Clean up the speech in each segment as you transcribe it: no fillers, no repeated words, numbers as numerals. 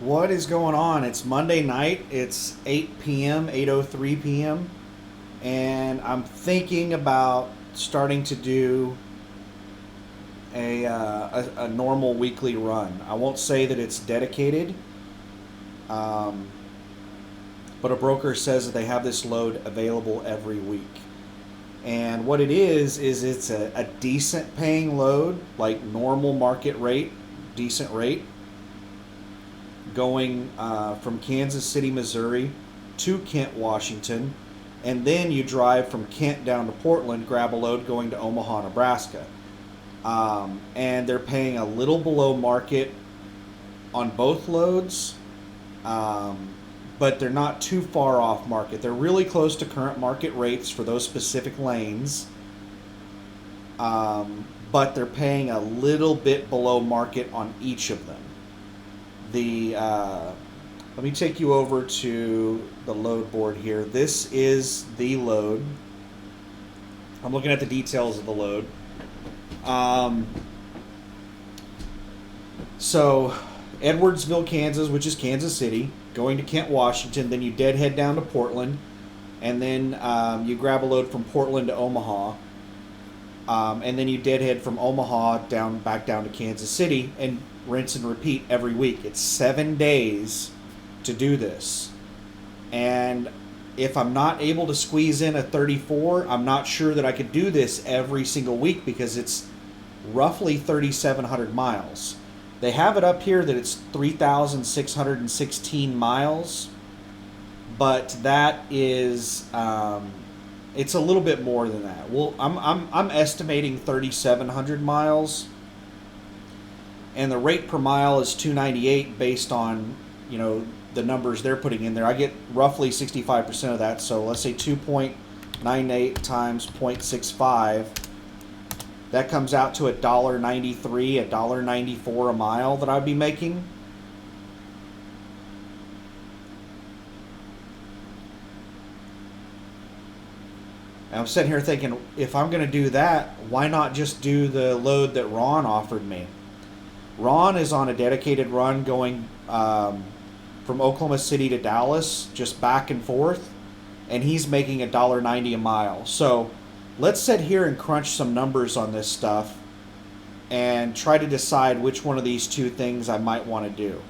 What is going on? It's Monday night. It's 8 p.m., 8:03 p.m., and I'm thinking about starting to do a normal weekly run. I won't say that it's dedicated, um, but a broker says that they have this load available every week. And what it is it's a decent paying load, like normal market rate, decent rate, going from Kansas City, Missouri to Kent, Washington, and then you drive from Kent down to Portland, grab a load going to Omaha, Nebraska. And they're paying a little below market on both loads, um, but they're not too far off market. They're really close to current market rates for those specific lanes, but they're paying a little bit below market on each of them. The Let me take you over to the load board here. This is the load. I'm looking at the details of the load. Um, so, Edwardsville, Kansas, which is Kansas City, going to Kent, Washington. Then you deadhead down to Portland, and then you grab a load from Portland to Omaha, and then you deadhead from Omaha back down to Kansas City, and rinse and repeat every week. It's 7 days to do this. And if I'm not able to squeeze in a 34, I'm not sure that I could do this every single week because it's roughly 3,700 miles. They have it up here that it's 3,616 miles, but that is it's a little bit more than that. Well, I'm estimating 3,700 miles, and the rate per mile is 298 based on the numbers they're putting in there. I get roughly 65% of that, so let's say 2.98 times 0.65. That comes out to $1.93, $1.94 a mile that I'd be making. And I'm sitting here thinking, if I'm going to do that, why not just do the load that Ron offered me? Ron is on a dedicated run going from Oklahoma City to Dallas, just back and forth, and he's making $1.90 a mile. So let's sit here and crunch some numbers on this stuff and try to decide which one of these two things I might want to do.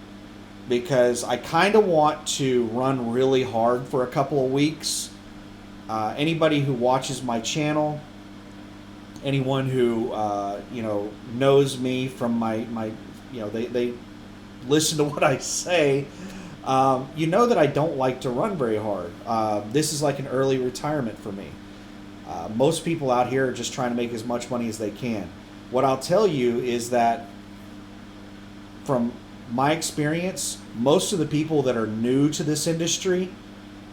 Because I kind of want to run really hard for a couple of weeks. Anybody who watches my channel, anyone who knows me from my they listen to what I say, that I don't like to run very hard. This is like an early retirement for me. Most people out here are just trying to make as much money as they can. What I'll tell you is that from my experience, most of the people that are new to this industry,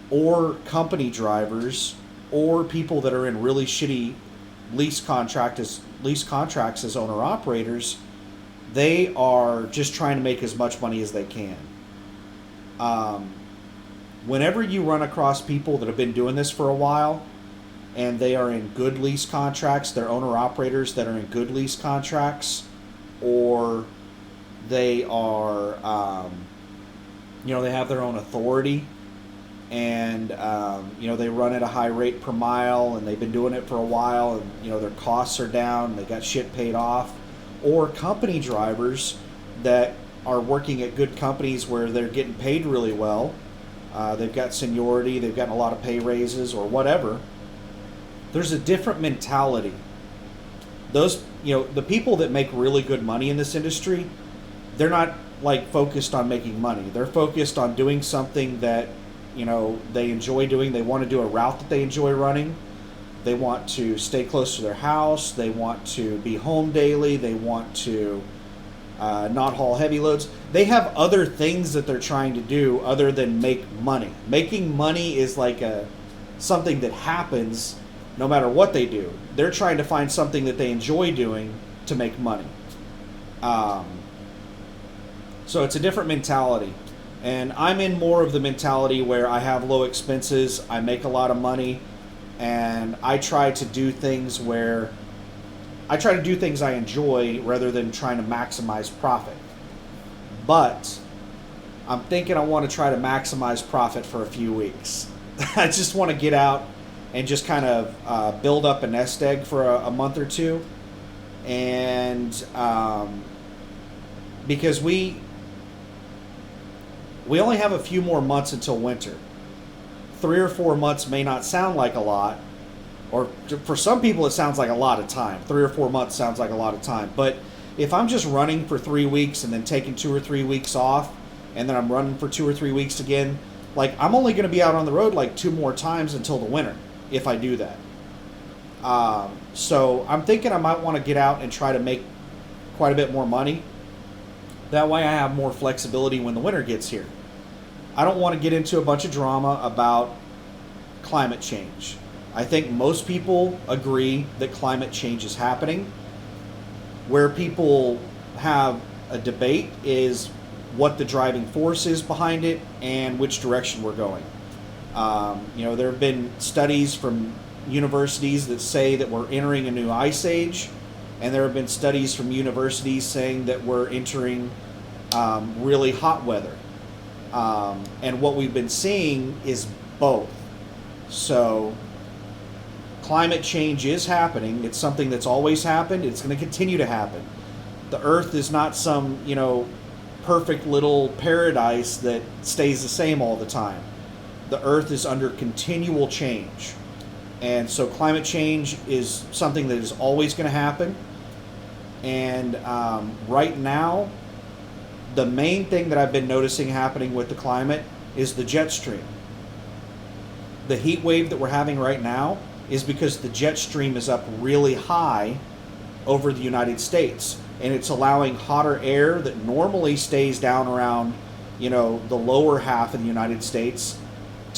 or company drivers, or people that are in really shitty lease contracts as owner operators, they are just trying to make as much money as they can. Whenever you run across people that have been doing this for a while and they are in good lease contracts, they're owner operators that are in good lease contracts, or they are they have their own authority, and they run at a high rate per mile, and they've been doing it for a while, and their costs are down, they got shit paid off, or company drivers that are working at good companies where they're getting paid really well, they've got seniority, they've gotten a lot of pay raises or whatever. There's a different mentality. Those the people that make really good money in this industry, they're not like focused on making money. They're focused on doing something that they enjoy doing. They want to do a route that they enjoy running. They want to stay close to their house. They want to be home daily. They want to not haul heavy loads. They have other things that they're trying to do other than make money. Making money is like something that happens no matter what they do. They're trying to find something that they enjoy doing to make money. So it's a different mentality. And I'm in more of the mentality where I have low expenses, I make a lot of money, and I try to do things I enjoy rather than trying to maximize profit. But I'm thinking I want to try to maximize profit for a few weeks. I just want to get out and just kind of build up a nest egg for a month or two. And because we only have a few more months until winter. 3 or 4 months may not sound like a lot, or for some people it sounds like a lot of time. 3 or 4 months sounds like a lot of time. But if I'm just running for 3 weeks and then taking 2 or 3 weeks off, and then I'm running for 2 or 3 weeks again, like I'm only going to be out on the road like 2 more times until the winter if I do that. So I'm thinking I might want to get out and try to make quite a bit more money. That way I have more flexibility when the winter gets here. I don't want to get into a bunch of drama about climate change. I think most people agree that climate change is happening. Where people have a debate is what the driving force is behind it and which direction we're going. There have been studies from universities that say that we're entering a new ice age, and there have been studies from universities saying that we're entering really hot weather. And what we've been seeing is both. So climate change is happening. It's something that's always happened. It's going to continue to happen. The Earth is not some, perfect little paradise that stays the same all the time. The Earth is under continual change. And so climate change is something that is always going to happen. And right now, the main thing that I've been noticing happening with the climate is the jet stream. The heat wave that we're having right now is because the jet stream is up really high over the United States. And it's allowing hotter air that normally stays down around, the lower half of the United States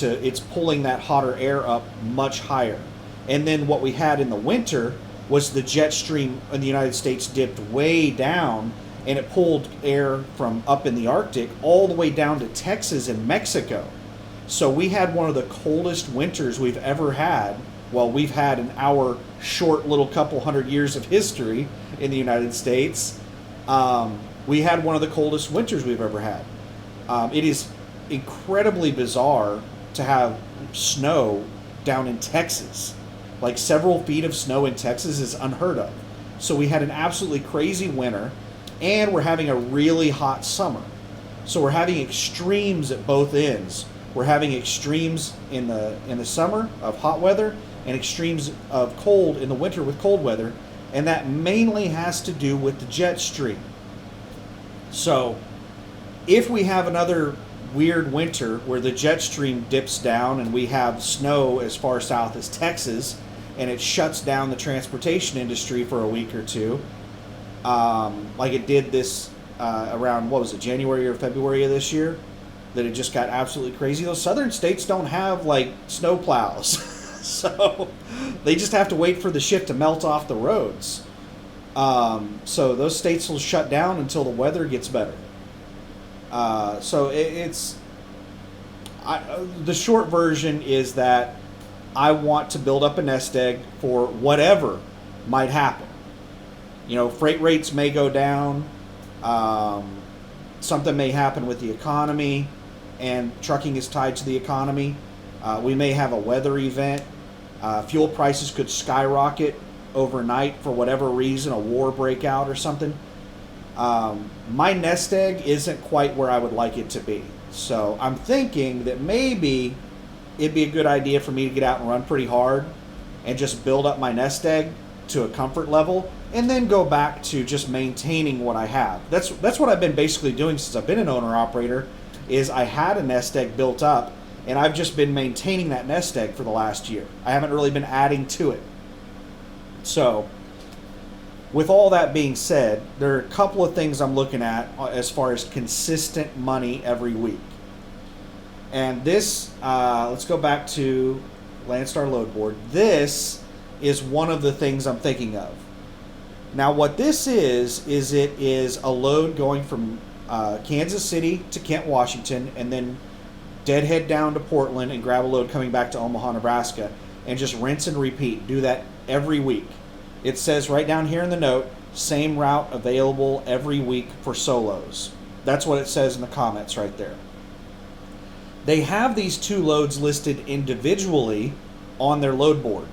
it's pulling that hotter air up much higher. And then what we had in the winter was the jet stream in the United States dipped way down, and it pulled air from up in the Arctic all the way down to Texas and Mexico. So we had one of the coldest winters we've ever had. Well, we've had in our short little couple hundred years of history in the United States. We had one of the coldest winters we've ever had. It is incredibly bizarre to have snow down in Texas. Like several feet of snow in Texas is unheard of. So we had an absolutely crazy winter, and we're having a really hot summer. So we're having extremes at both ends. We're having extremes in the summer of hot weather and extremes of cold in the winter with cold weather, and that mainly has to do with the jet stream. So if we have another weird winter where the jet stream dips down and we have snow as far south as Texas, and it shuts down the transportation industry for a week or two, like it did this around, January or February of this year, that it just got absolutely crazy. Those southern states don't have like snow plows. So they just have to wait for the shit to melt off the roads. So those states will shut down until the weather gets better. So the short version is that I want to build up a nest egg for whatever might happen. Freight rates may go down. Something may happen with the economy, and trucking is tied to the economy. We may have a weather event. Fuel prices could skyrocket overnight for whatever reason, a war breakout or something. My nest egg isn't quite where I would like it to be. So I'm thinking that maybe it'd be a good idea for me to get out and run pretty hard and just build up my nest egg to a comfort level, and then go back to just maintaining what I have. That's what I've been basically doing since I've been an owner-operator, is I had a nest egg built up, and I've just been maintaining that nest egg for the last year. I haven't really been adding to it. So, with all that being said, there are a couple of things I'm looking at as far as consistent money every week. And this, let's go back to Landstar Load Board. This is one of the things I'm thinking of. Now, what this is it is a load going from Kansas City to Kent, Washington, and then deadhead down to Portland and grab a load coming back to Omaha, Nebraska, and just rinse and repeat. Do that every week. It says right down here in the note, same route available every week for solos. That's what it says in the comments right there. They have these two loads listed individually on their load board.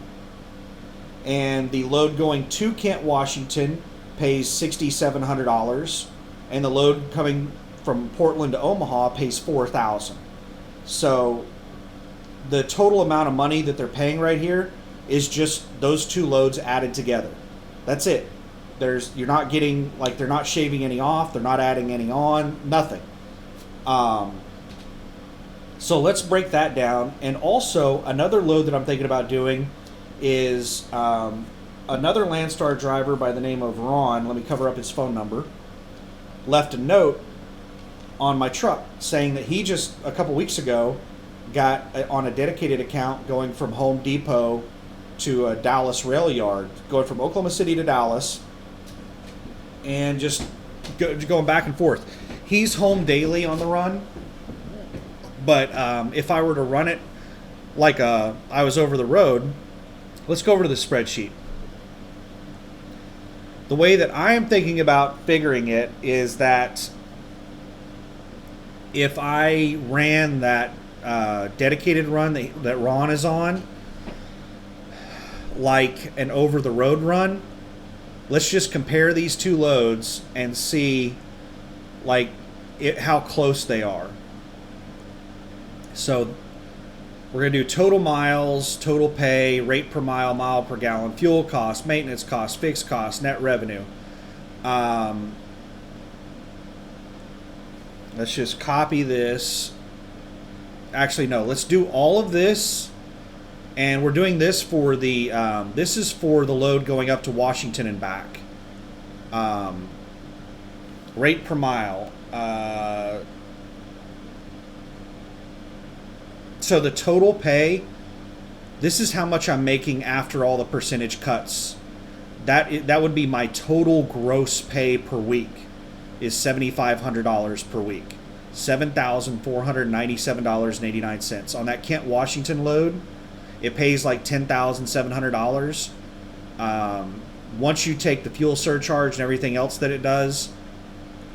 And the load going to Kent, Washington pays $6,700, and the load coming from Portland to Omaha pays $4,000. So the total amount of money that they're paying right here is just those two loads added together. That's it. You're not getting, like, they're not shaving any off, they're not adding any on, nothing. So let's break that down. And also another load that I'm thinking about doing is another Landstar driver by the name of Ron. Let me cover up his phone number. Left a note on my truck saying that he just a couple weeks ago got on a dedicated account going from Home Depot to a Dallas rail yard, going from Oklahoma City to Dallas, and just going back and forth. He's home daily on the run, but if I were to run it like I was over the road, let's go over to the spreadsheet. The way that I am thinking about figuring it is that if I ran that dedicated run that Ron is on, like an over-the-road run, let's just compare these two loads and see like how close they are. So we're going to do total miles, total pay, rate per mile, mile per gallon, fuel cost, maintenance cost, fixed cost, net revenue. Let's just copy this. Actually, no, let's do all of this. And we're doing this for the, this is for the load going up to Washington and back. Rate per mile. So the total pay, this is how much I'm making after all the percentage cuts. That would be my total gross pay per week is $7,500 per week. $7,497.89. On that Kent, Washington load, it pays like $10,700. Once you take the fuel surcharge and everything else that it does,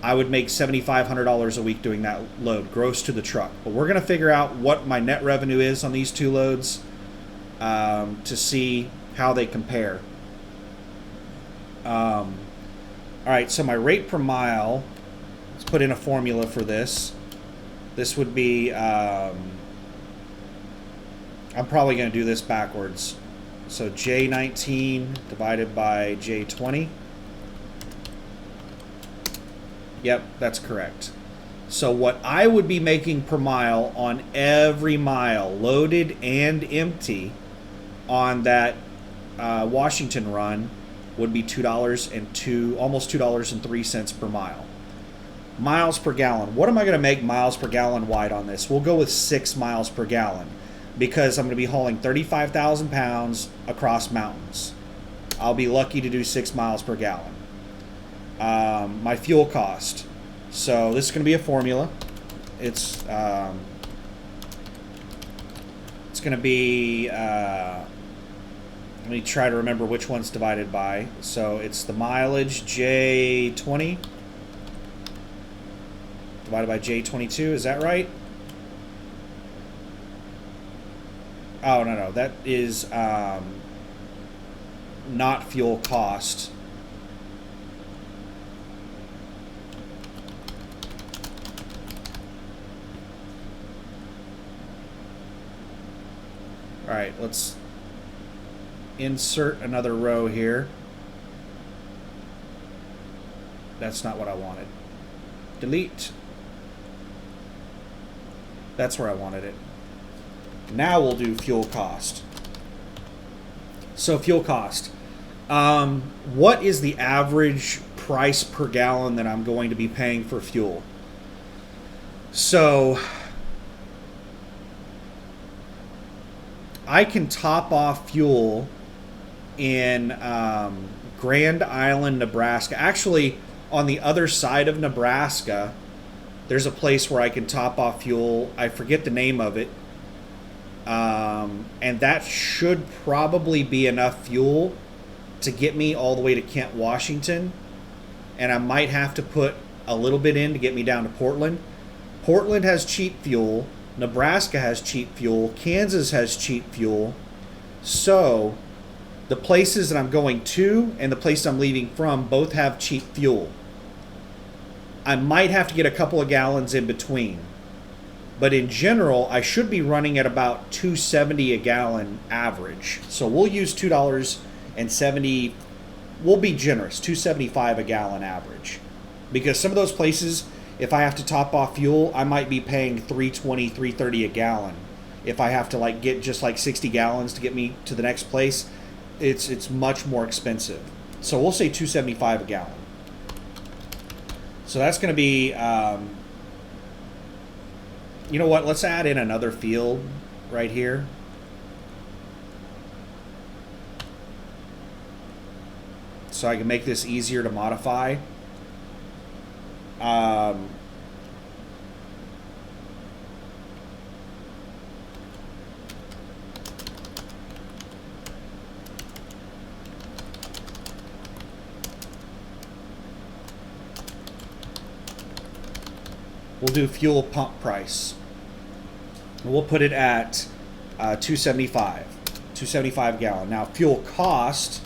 I would make $7,500 a week doing that load, gross to the truck. But we're going to figure out what my net revenue is on these two loads to see how they compare. All right, so my rate per mile, let's put in a formula for this. This would be, I'm probably going to do this backwards. So J19 divided by J20. Yep, that's correct. So what I would be making per mile on every mile, loaded and empty, on that Washington run would be $2.02, almost $2.03 per mile. Miles per gallon. What am I going to make miles per gallon wide on this? We'll go with 6 miles per gallon because I'm going to be hauling 35,000 pounds across mountains. I'll be lucky to do 6 miles per gallon. My fuel cost. So this is going to be a formula. It's going to be, let me try to remember which one's divided by. So it's the mileage, J20, divided by J22. Is that right? Oh, no. That is not fuel cost. All right, let's insert another row here. That's not what I wanted. Delete. That's where I wanted it. Now we'll do fuel cost. So fuel cost. What is the average price per gallon that I'm going to be paying for fuel? So I can top off fuel in Grand Island, Nebraska. Actually, on the other side of Nebraska, there's a place where I can top off fuel. I forget the name of it. And that should probably be enough fuel to get me all the way to Kent, Washington. And I might have to put a little bit in to get me down to Portland. Portland has cheap fuel. Nebraska has cheap fuel. Kansas has cheap fuel. So the places that I'm going to and the place I'm leaving from both have cheap fuel. I might have to get a couple of gallons in between. But in general, I should be running at about $2.70 a gallon average. So we'll use $2.70. We'll be generous, $2.75 a gallon average. Because some of those places, if I have to top off fuel, I might be paying $3.20, $3.30 a gallon. If I have to like get just like 60 gallons to get me to the next place, it's much more expensive. So we'll say $2.75 a gallon. So that's going to be, you know what? Let's add in another field right here. So I can make this easier to modify. We'll do fuel pump price. We'll put it at $2.75 a gallon. Now, fuel cost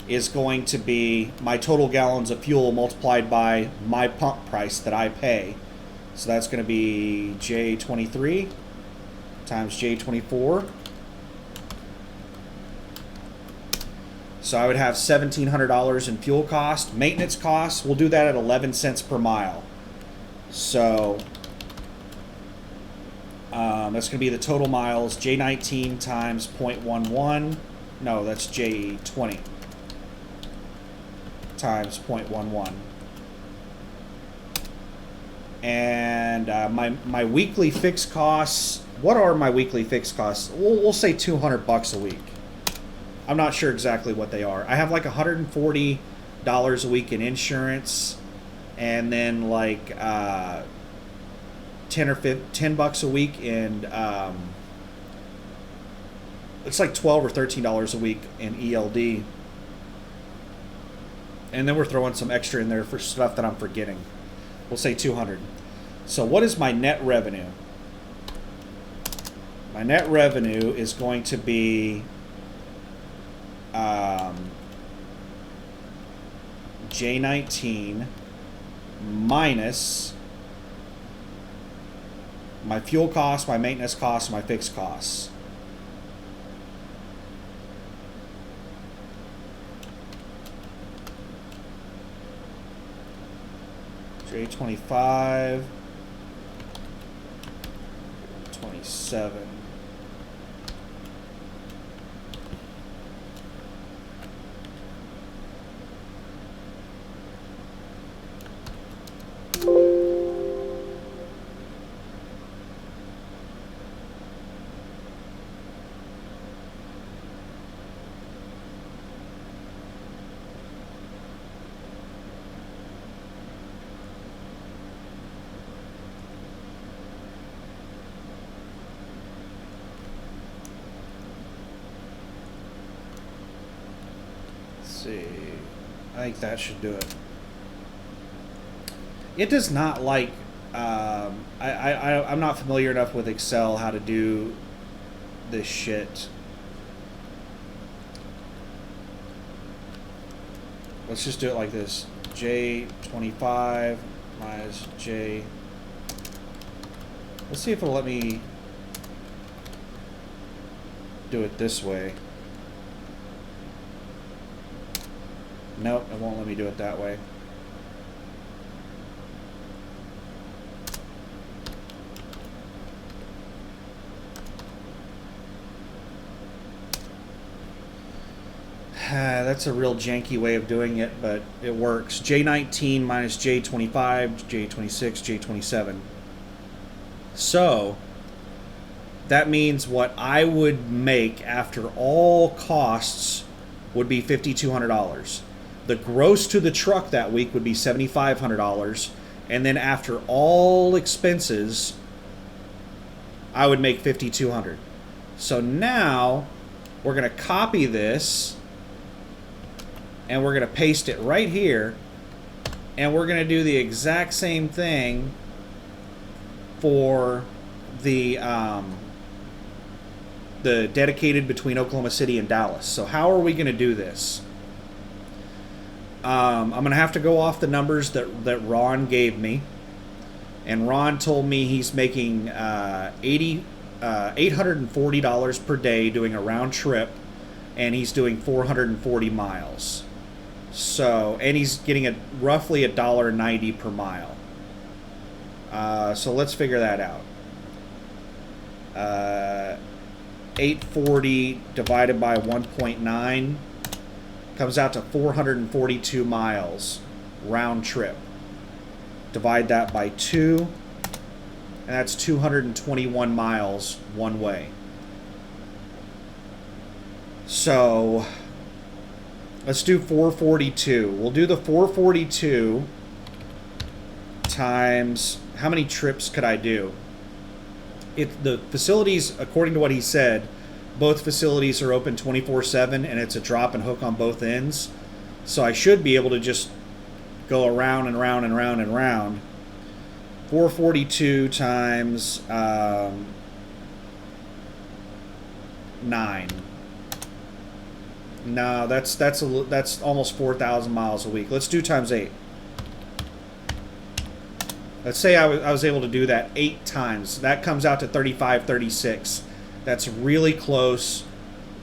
is going to be my total gallons of fuel multiplied by my pump price that I pay. So that's going to be J23 times J24. So I would have $1,700 in fuel cost. Maintenance costs, we'll do that at 11 cents per mile. So that's going to be the total miles, J19 times 0.11. No, that's J20 times 0.11. And my weekly fixed costs, what are my weekly fixed costs? We'll say $200 a week. I'm not sure exactly what they are. I have like $140 a week in insurance, and then like $10 a week in it's like $12 or $13 a week in ELD. And then we're throwing some extra in there for stuff that I'm forgetting. We'll say 200. So what is my net revenue? My net revenue is going to be J19 minus my fuel costs, my maintenance costs, my fixed costs. J25, 27. I think that should do it. It does not like, I'm not familiar enough with Excel how to do this shit. Let's just do it like this. J25 minus J. Let's see if it'll let me do it this way. Nope, it won't let me do it that way. That's a real janky way of doing it, but it works. J19 minus J25, J26, J27. So that means what I would make after all costs would be $5,200. The gross to the truck that week would be $7,500, and then after all expenses, I would make $5,200. So now we're going to copy this, and we're going to paste it right here, And we're going to do the exact same thing for the dedicated between Oklahoma City and Dallas. So how are we going to do this? I'm going to have to go off the numbers that Ron gave me. And Ron told me he's making $840 per day doing a round trip, and he's doing 440 miles. So, and he's getting roughly $1.90 per mile. So let's figure that out. 840 divided by 1.9 comes out to 442 miles round trip. Divide that by 2, and that's 221 miles one way. So let's do 442. We'll do the 442 times, how many trips could I do? The facilities, according to what he said, both facilities are open 24/7, and it's a drop and hook on both ends. So I should be able to just go around and round and round and round. 442 times 9. No, that's almost 4,000 miles a week. Let's do times 8. Let's say I was able to do that 8 times. That comes out to 3536. That's really close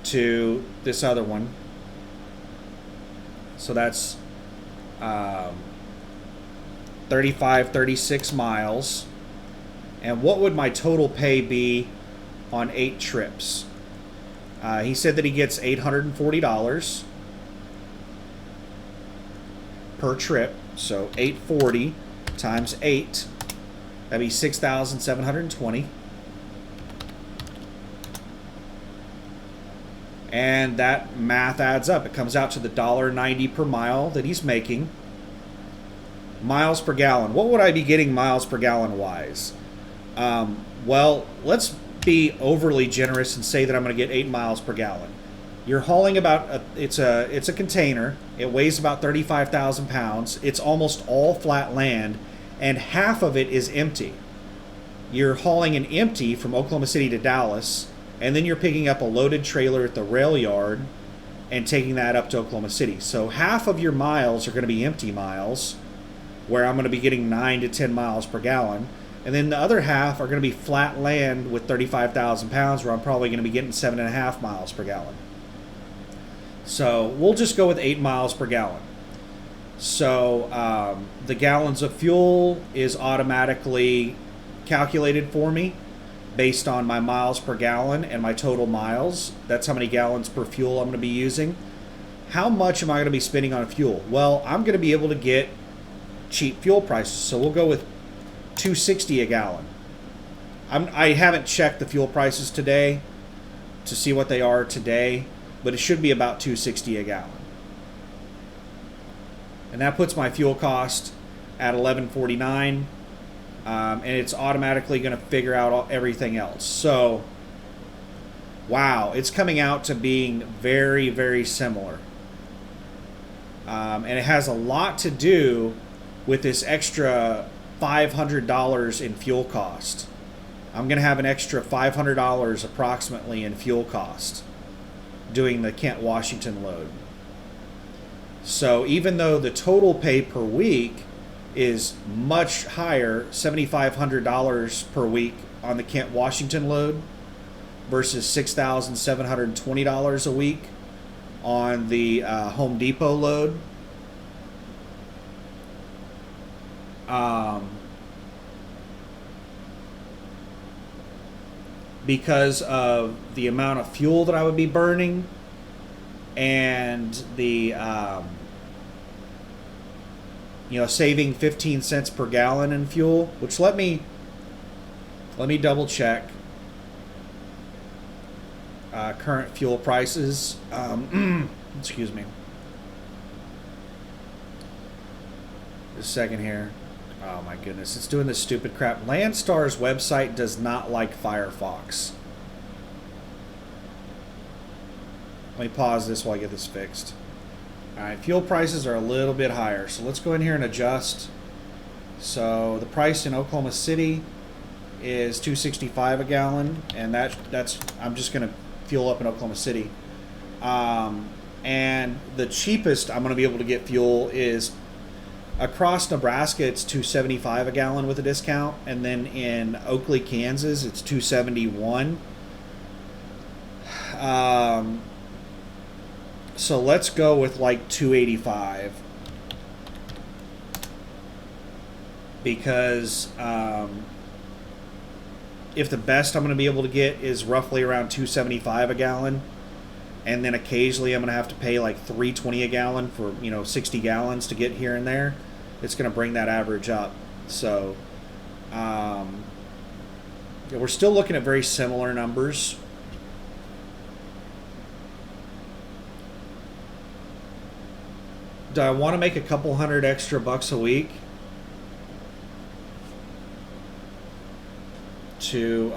to this other one. So that's 3536 miles. And what would my total pay be on 8 trips? He said that he gets $840 per trip. So 840 times 8, that'd be 6,720. And that math adds up. It comes out to the $1.90 per mile that he's making. Miles per gallon. What would I be getting miles per gallon wise? Well, let's be overly generous and say that I'm going to get 8 miles per gallon. You're hauling about it's a container. It weighs about 35,000 pounds. It's almost all flat land, and half of it is empty. You're hauling an empty from Oklahoma City to Dallas, and then you're picking up a loaded trailer at the rail yard and taking that up to Oklahoma City. So half of your miles are going to be empty miles, where I'm going to be getting 9 to 10 miles per gallon. And then the other half are going to be flat land with 35,000 pounds, where I'm probably going to be getting 7.5 miles per gallon. So we'll just go with 8 miles per gallon. So the gallons of fuel is automatically calculated for me based on my miles per gallon and my total miles. That's how many gallons per fuel I'm going to be using. How much am I going to be spending on fuel? Well, I'm going to be able to get cheap fuel prices. So we'll go with $2.60 a gallon. I haven't checked the fuel prices today to see what they are today, but it should be about $2.60 a gallon. And that puts my fuel cost at $11.49, and it's automatically going to figure out everything else. So, wow, it's coming out to being very, very similar. And it has a lot to do with this extra $500 in fuel cost. I'm going to have an extra $500 approximately in fuel cost doing the Kent, Washington load. So even though the total pay per week is much higher, $7,500 per week on the Kent, Washington load versus $6,720 a week on the Home Depot load. Because of the amount of fuel that I would be burning and the saving 15 cents per gallon in fuel, which let me double check current fuel prices. Excuse me. Just a second here. Oh my goodness, it's doing this stupid crap. Landstar's website does not like Firefox. Let me pause this while I get this fixed. All right, fuel prices are a little bit higher, so let's go in here and adjust. So the price in Oklahoma City is $2.65 a gallon, and that's I'm just gonna fuel up in Oklahoma City. And the cheapest I'm gonna be able to get fuel is across Nebraska. It's $2.75 a gallon with a discount, and then in Oakley, Kansas, it's $2.71. So let's go with like $2.85 because if the best I'm going to be able to get is roughly around $2.75 a gallon, and then occasionally I'm going to have to pay like $3.20 a gallon for 60 gallons to get here and there, it's going to bring that average up. So yeah, we're still looking at very similar numbers. Do I want to make a couple hundred extra bucks a week to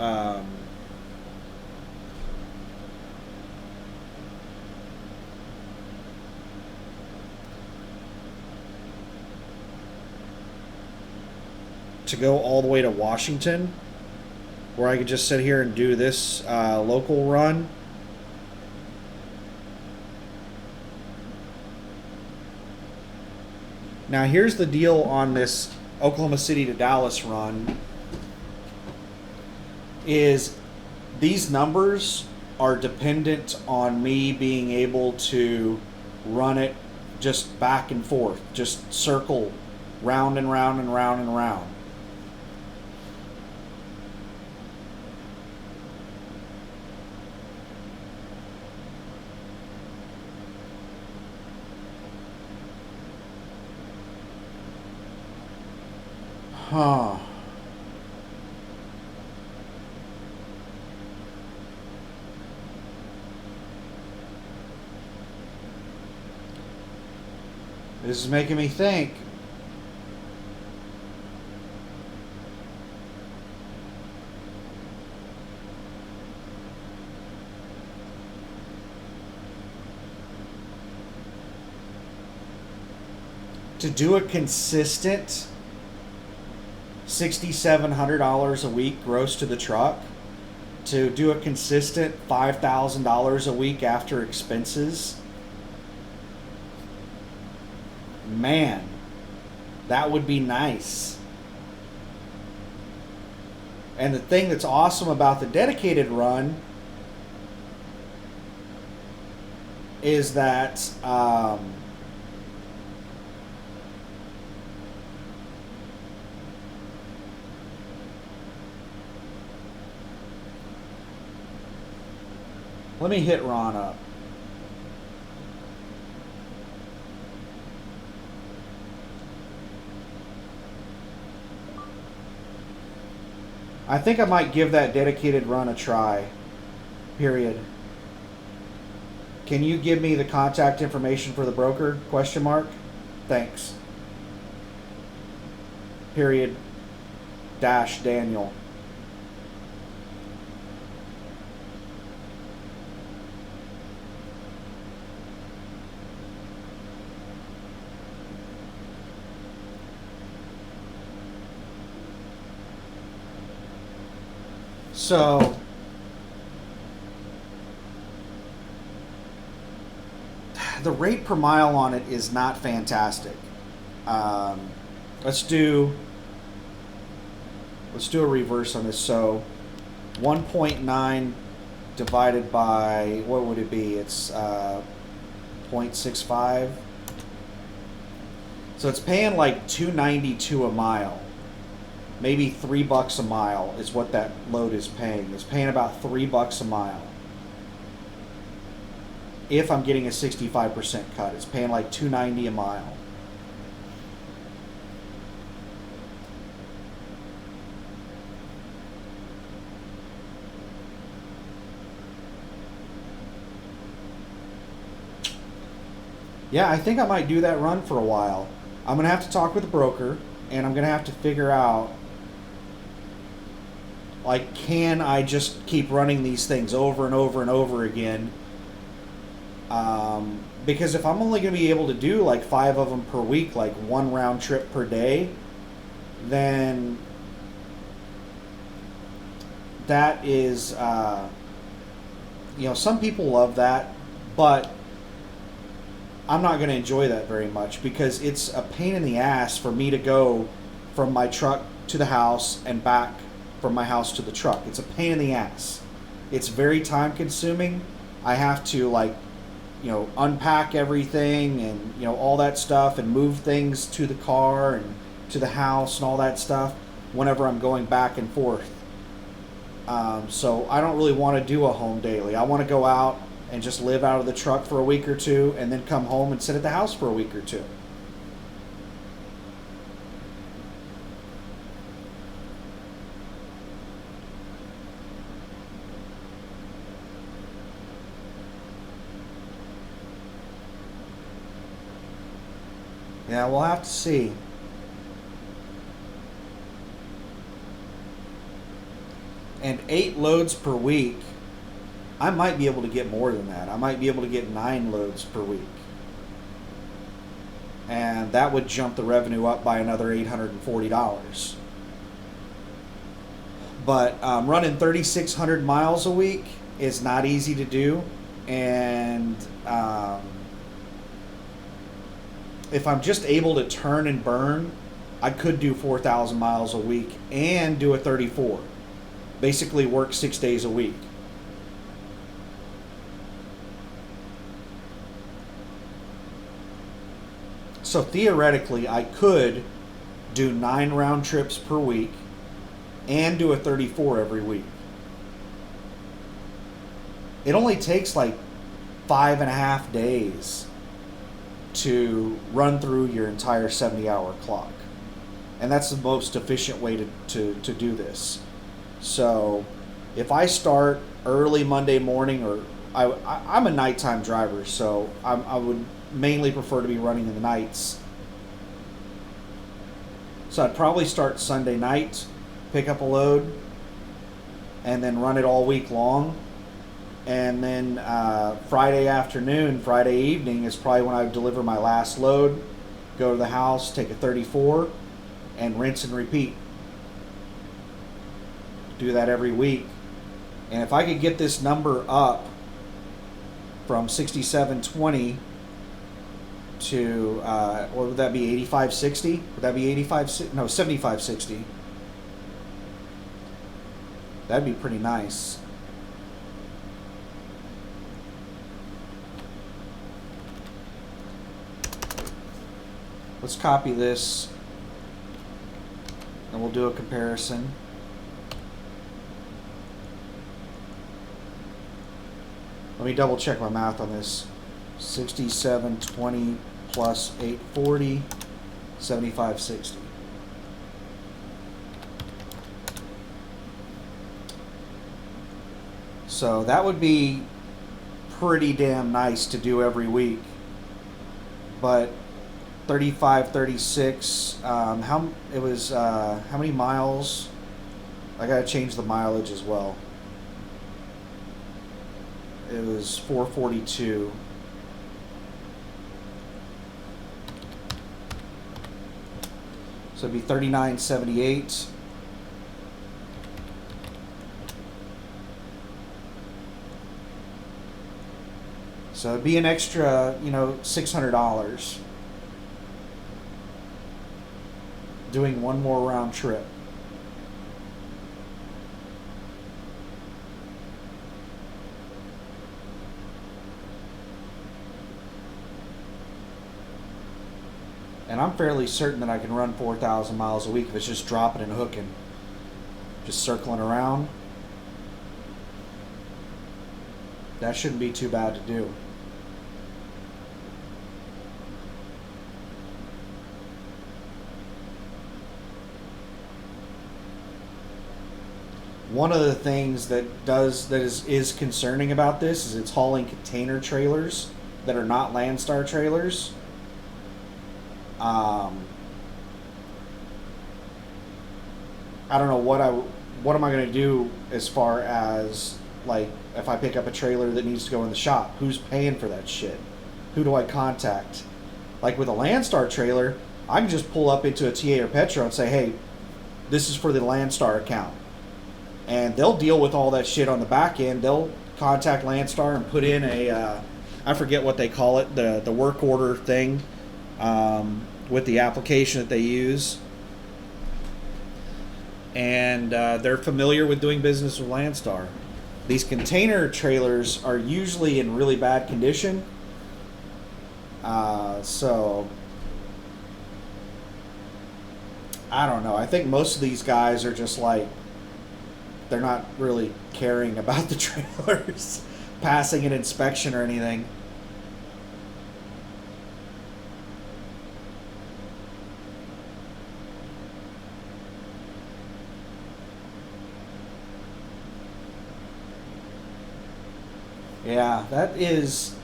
go all the way to Washington, where I could just sit here and do this local run? Now here's the deal on this Oklahoma City to Dallas run is these numbers are dependent on me being able to run it just back and forth, just circle round and round and round and round. Huh. This is making me think. To do a consistent $6,700 a week gross to the truck, to do a consistent $5,000 a week after expenses, man, that would be nice. And the thing that's awesome about the dedicated run is that let me hit Ron up. I think I might give that dedicated run a try. Period. Can you give me the contact information for the broker? Question mark. Thanks. Period. Dash Daniel. So the rate per mile on it is not fantastic. Let's do a reverse on this. So 1.9 divided by, what would it be? It's 0.65. So it's paying like $2.92 a mile. Maybe $3 a mile is what that load is paying. It's paying about $3 a mile. If I'm getting a 65% cut, it's paying like $2.90 a mile. Yeah, I think I might do that run for a while. I'm gonna have to talk with the broker, and I'm gonna have to figure out, like, can I just keep running these things over and over and over again Because if I'm only going to be able to do like 5 of them per week, like one round trip per day, then that is, some people love that, but I'm not going to enjoy that very much because it's a pain in the ass for me to go from my truck to the house and back from my house to the truck. It's a pain in the ass. It's very time consuming. I have to unpack everything and all that stuff and move things to the car and to the house and all that stuff whenever I'm going back and forth. So I don't really want to do a home daily. I want to go out and just live out of the truck for a week or two and then come home and sit at the house for a week or two. Yeah, we'll have to see. And 8 loads per week, I might be able to get more than that. I might be able to get 9 loads per week. And that would jump the revenue up by another $840. But running 3,600 miles a week is not easy to do. And if I'm just able to turn and burn, I could do 4,000 miles a week and do a 34. Basically work 6 days a week. So theoretically, I could do 9 round trips per week and do a 34 every week. It only takes like 5.5 days to run through your entire 70-hour clock. And that's the most efficient way to do this. So if I start early Monday morning, or I'm a nighttime driver, so I would mainly prefer to be running in the nights. So I'd probably start Sunday night, pick up a load, and then run it all week long. And then Friday afternoon, Friday evening is probably when I would deliver my last load, go to the house, take a 34, and rinse and repeat. Do that every week. And if I could get this number up from 6720 to, what would that be, 8560? Would that be 7560? That'd be pretty nice. Let's copy this and we'll do a comparison. Let me double check my math on this. 6720 plus 840, 7560. So that would be pretty damn nice to do every week. But 35, 36, how many miles? I gotta change the mileage as well. It was 442. So it'd be 39.78. So it'd be an extra, $600 doing one more round trip. And I'm fairly certain that I can run 4,000 miles a week if it's just dropping and hooking. Just circling around. That shouldn't be too bad to do. One of the things that is concerning about this is it's hauling container trailers that are not Landstar trailers. I don't know what am I going to do as far as, like, if I pick up a trailer that needs to go in the shop. Who's paying for that shit? Who do I contact? Like with a Landstar trailer, I can just pull up into a TA or Petro and say, hey, this is for the Landstar account. And they'll deal with all that shit on the back end. They'll contact Landstar and put in a, I forget what they call it, the work order thing with the application that they use. And they're familiar with doing business with Landstar. These container trailers are usually in really bad condition. So I don't know. I think most of these guys are just like, they're not really caring about the trailers passing an inspection or anything. Yeah, that is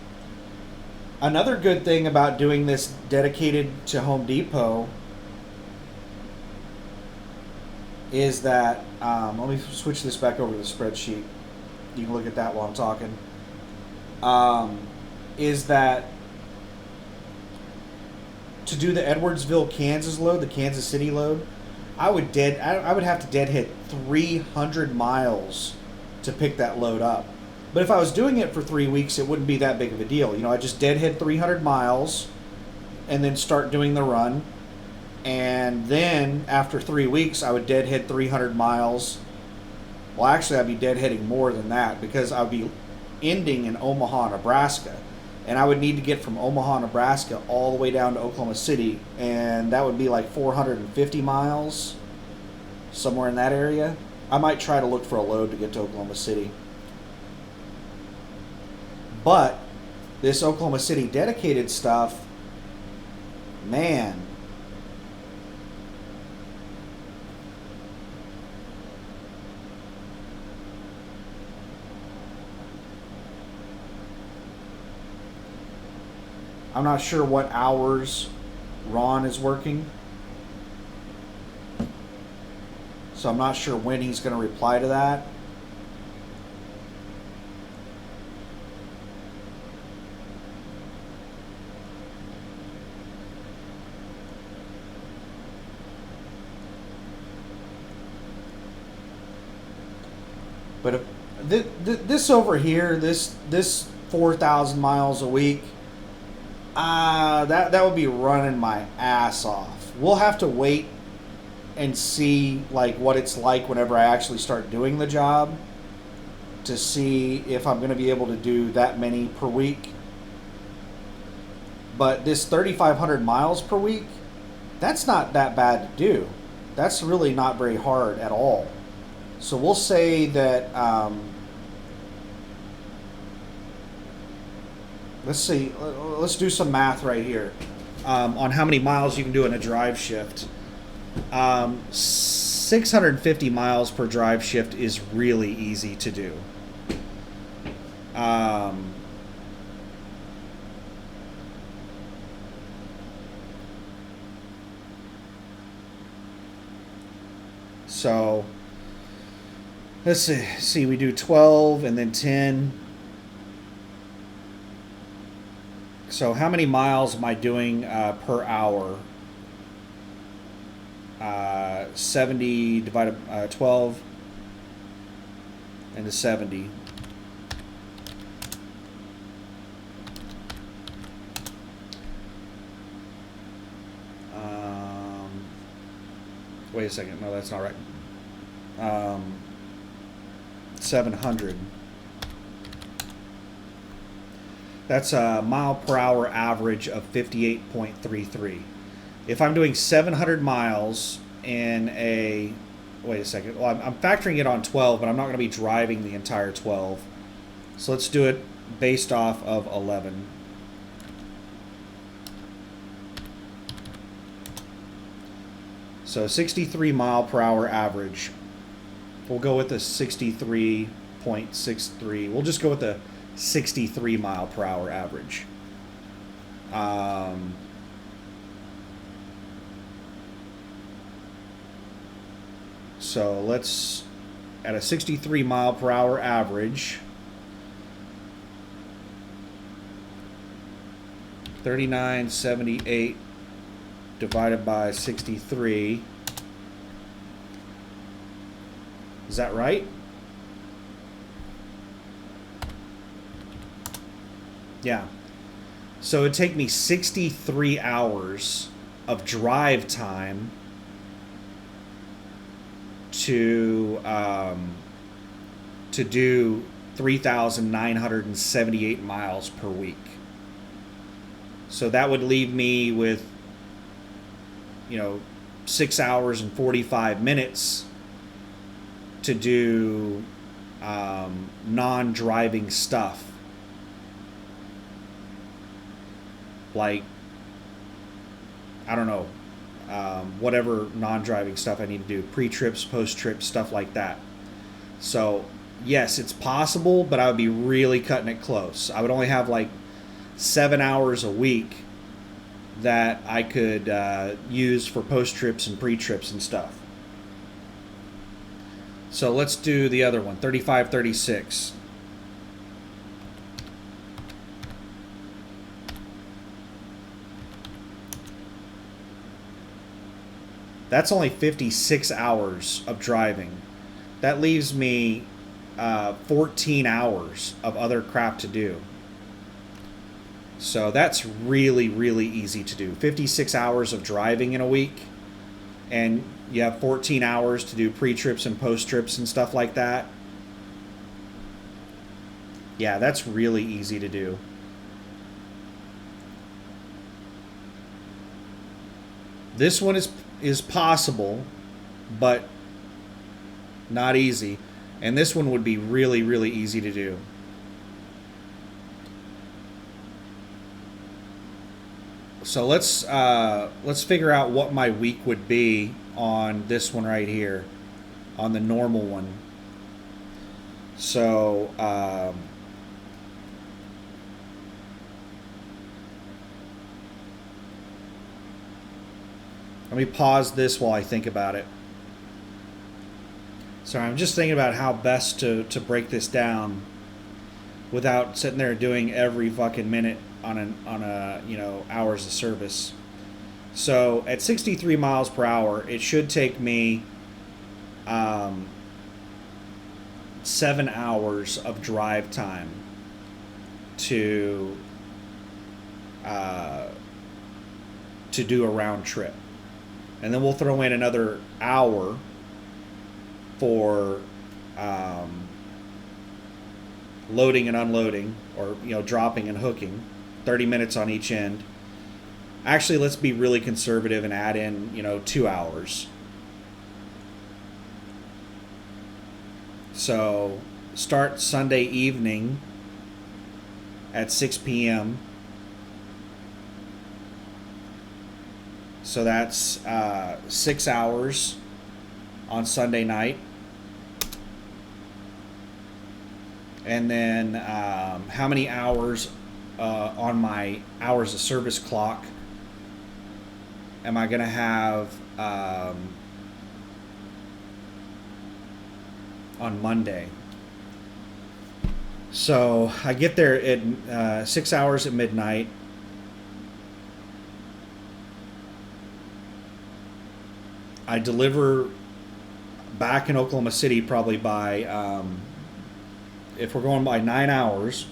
another good thing about doing this dedicated to Home Depot is that, let me switch this back over to the spreadsheet. You can look at that while I'm talking. Is that to do the Edwardsville, Kansas load, the Kansas City load, I would have to dead hit 300 miles to pick that load up. But if I was doing it for 3 weeks, it wouldn't be that big of a deal. You know, I just dead hit 300 miles and then start doing the run. And then after 3 weeks, I would dead hit 300 miles. Well, actually, I'd be dead hitting more than that because I'd be ending in Omaha, Nebraska. And I would need to get from Omaha, Nebraska all the way down to Oklahoma City. And that would be like 450 miles, somewhere in that area. I might try to look for a load to get to Oklahoma City. But this Oklahoma City dedicated stuff, man. I'm not sure what hours Ron is working. So I'm not sure when he's going to reply to that. But if this over here, this 4,000 miles a week, that would be running my ass off. We'll have to wait and see like what it's like whenever I actually start doing the job to see if I'm going to be able to do that many per week. But this 3,500 miles per week, that's not that bad to do. That's really not very hard at all. So we'll say that, let's see, let's do some math right here on how many miles you can do in a drive shift. 650 miles per drive shift is really easy to do. So let's see, we do 12 and then 10. So how many miles am I doing per hour? 70 divided 12 into 70. Wait a second. No, that's not right. 700. That's a mile per hour average of 58.33. If I'm doing 700 miles in a... Wait a second. Well, I'm factoring it on 12, but I'm not going to be driving the entire 12. So let's do it based off of 11. So 63 mile per hour average. We'll go with the 63.63. We'll just go with the 63 mile per hour average. So let's, at a 63 mile per hour average, 3978 divided by 63. Is that right? Yeah. So it'd take me 63 hours of drive time to do 3,978 miles per week. So that would leave me with, 6 hours and 45 minutes to do non-driving stuff. Like, I don't know, whatever non-driving stuff I need to do, pre-trips, post-trips, stuff like that. So, yes, it's possible, but I would be really cutting it close. I would only have like 7 hours a week that I could use for post-trips and pre-trips and stuff. So let's do the other one, 3536. That's only 56 hours of driving. That leaves me 14 hours of other crap to do. So that's really, really easy to do. 56 hours of driving in a week, and you have 14 hours to do pre-trips and post-trips and stuff like that. Yeah, that's really easy to do. This one is possible, but not easy. And this one would be really, really easy to do. So let's figure out what my week would be on this one right here, on the normal one. So let me pause this while I think about it. Sorry, I'm just thinking about how best to break this down without sitting there doing every fucking minute on a hours of service. So at 63 miles per hour, it should take me 7 hours of drive time to do a round trip. And then we'll throw in another hour for loading and unloading, or dropping and hooking. 30 minutes on each end. Actually, let's be really conservative and add in 2 hours. So start Sunday evening at 6 p.m. So that's 6 hours on Sunday night. And then how many hours on my hours of service clock am I going to have on Monday? So I get there at 6 hours at midnight. I deliver back in Oklahoma City probably by, if we're going by 9 hours,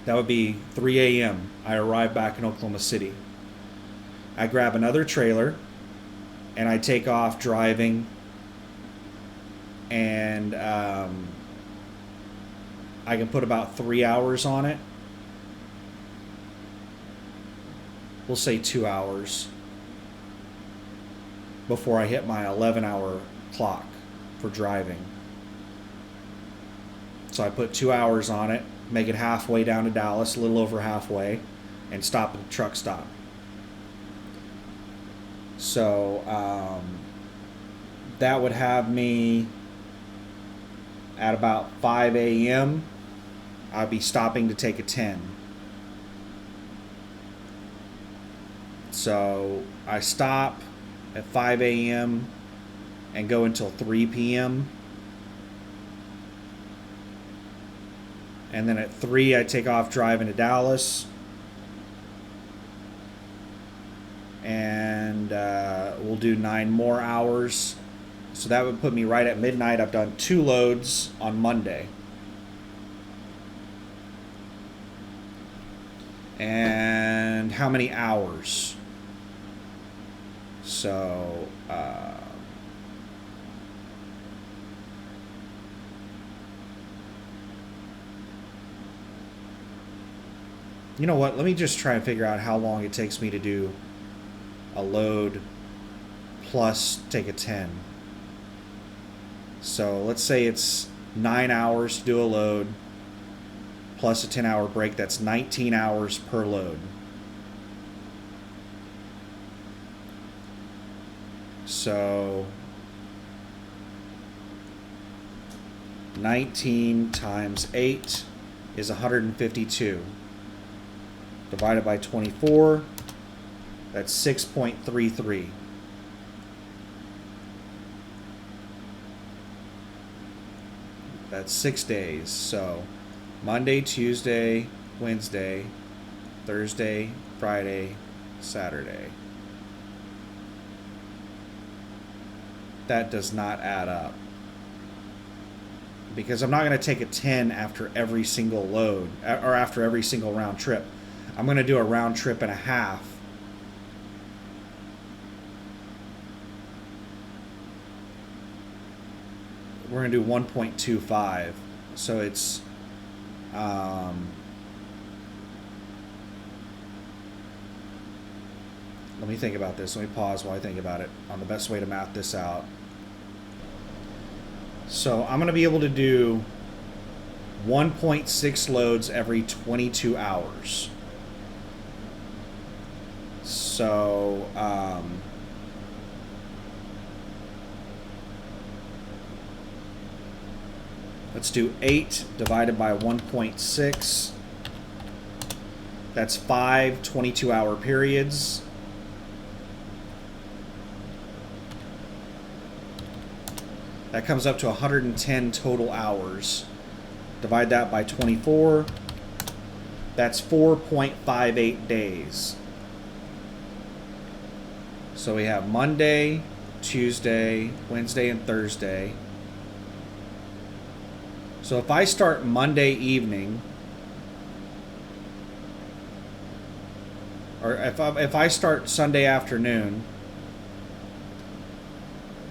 that would be 3 a.m. I arrive back in Oklahoma City. I grab another trailer and I take off driving, and I can put about 3 hours on it. We'll say 2 hours before I hit my 11-hour clock for driving. So I put 2 hours on it, make it halfway down to Dallas, a little over halfway, and stop at the truck stop. So that would have me at about 5 a.m. I'd be stopping to take a 10. So I stop at 5 a.m. and go until 3 p.m. And then at 3 I take off driving to Dallas. and we'll do 9 more hours. So that would put me right at midnight. I've done 2 loads on Monday. And how many hours? So, you know what? Let me just try and figure out how long it takes me to do a load plus take a 10. So let's say it's 9 hours to do a load plus a 10-hour break. That's 19 hours per load. So 19 times 8 is 152. Divided by 24, that's 6.33. That's 6 days. So Monday, Tuesday, Wednesday, Thursday, Friday, Saturday. That does not add up. Because I'm not going to take a 10 after every single load, or after every single round trip. I'm going to do a round trip and a half. We're going to do 1.25. So it's let me think about this. Let me pause while I think about it on the best way to math this out. So I'm going to be able to do 1.6 loads every 22 hours. So let's do 8 divided by 1.6. That's 5 22-hour periods. That comes up to 110 total hours. Divide that by 24. That's 4.58 days. So we have Monday, Tuesday, Wednesday, and Thursday. So if I start Monday evening, or if I start Sunday afternoon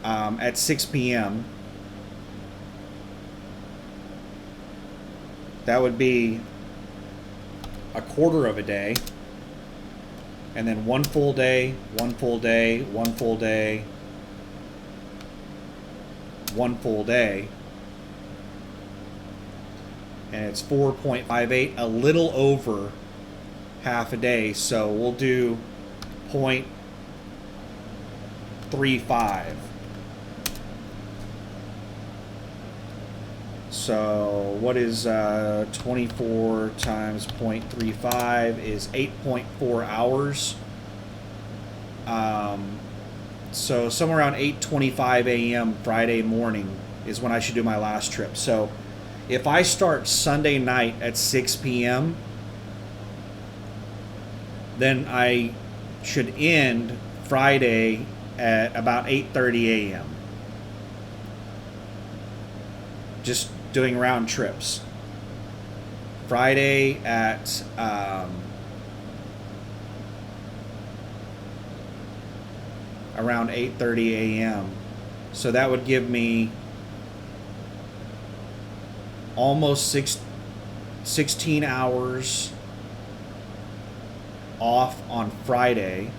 at 6 p.m., that would be a quarter of a day. And then 1 full day, 1 full day, 1 full day, 1 full day. And it's 4.58, a little over half a day. So we'll do 0.35. So what is 24 times 0.35 is 8.4 hours. So somewhere around 8:25 a.m. Friday morning is when I should do my last trip. So if I start Sunday night at 6 p.m., then I should end Friday at about 8:30 a.m. Just doing round trips. Friday at around 8:30 a.m. So that would give me almost 16 hours off on Friday.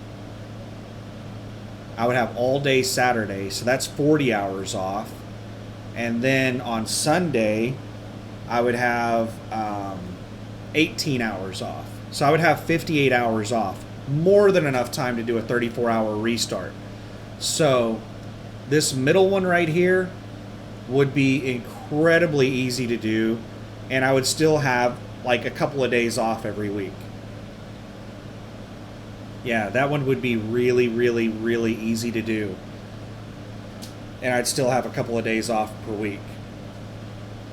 I would have all day Saturday, so that's 40 hours off. And then on Sunday, I would have 18 hours off. So I would have 58 hours off. More than enough time to do a 34-hour restart. So this middle one right here would be incredibly easy to do. And I would still have like a couple of days off every week. Yeah, that one would be really, really, really easy to do. And I'd still have a couple of days off per week.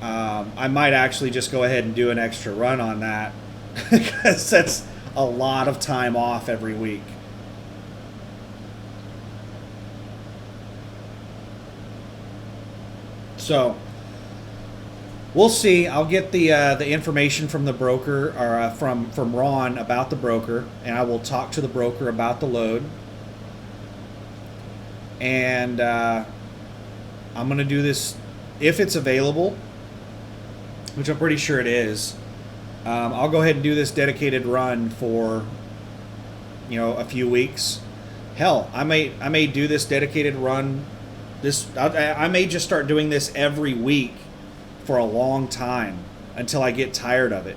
I might actually just go ahead and do an extra run on that because that's a lot of time off every week. So we'll see. I'll get the information from the broker or from Ron about the broker, and I will talk to the broker about the load. And I'm going to do this if it's available, which I'm pretty sure it is. I'll go ahead and do this dedicated run for, a few weeks. Hell, I may do this dedicated run. I may just start doing this every week for a long time until I get tired of it,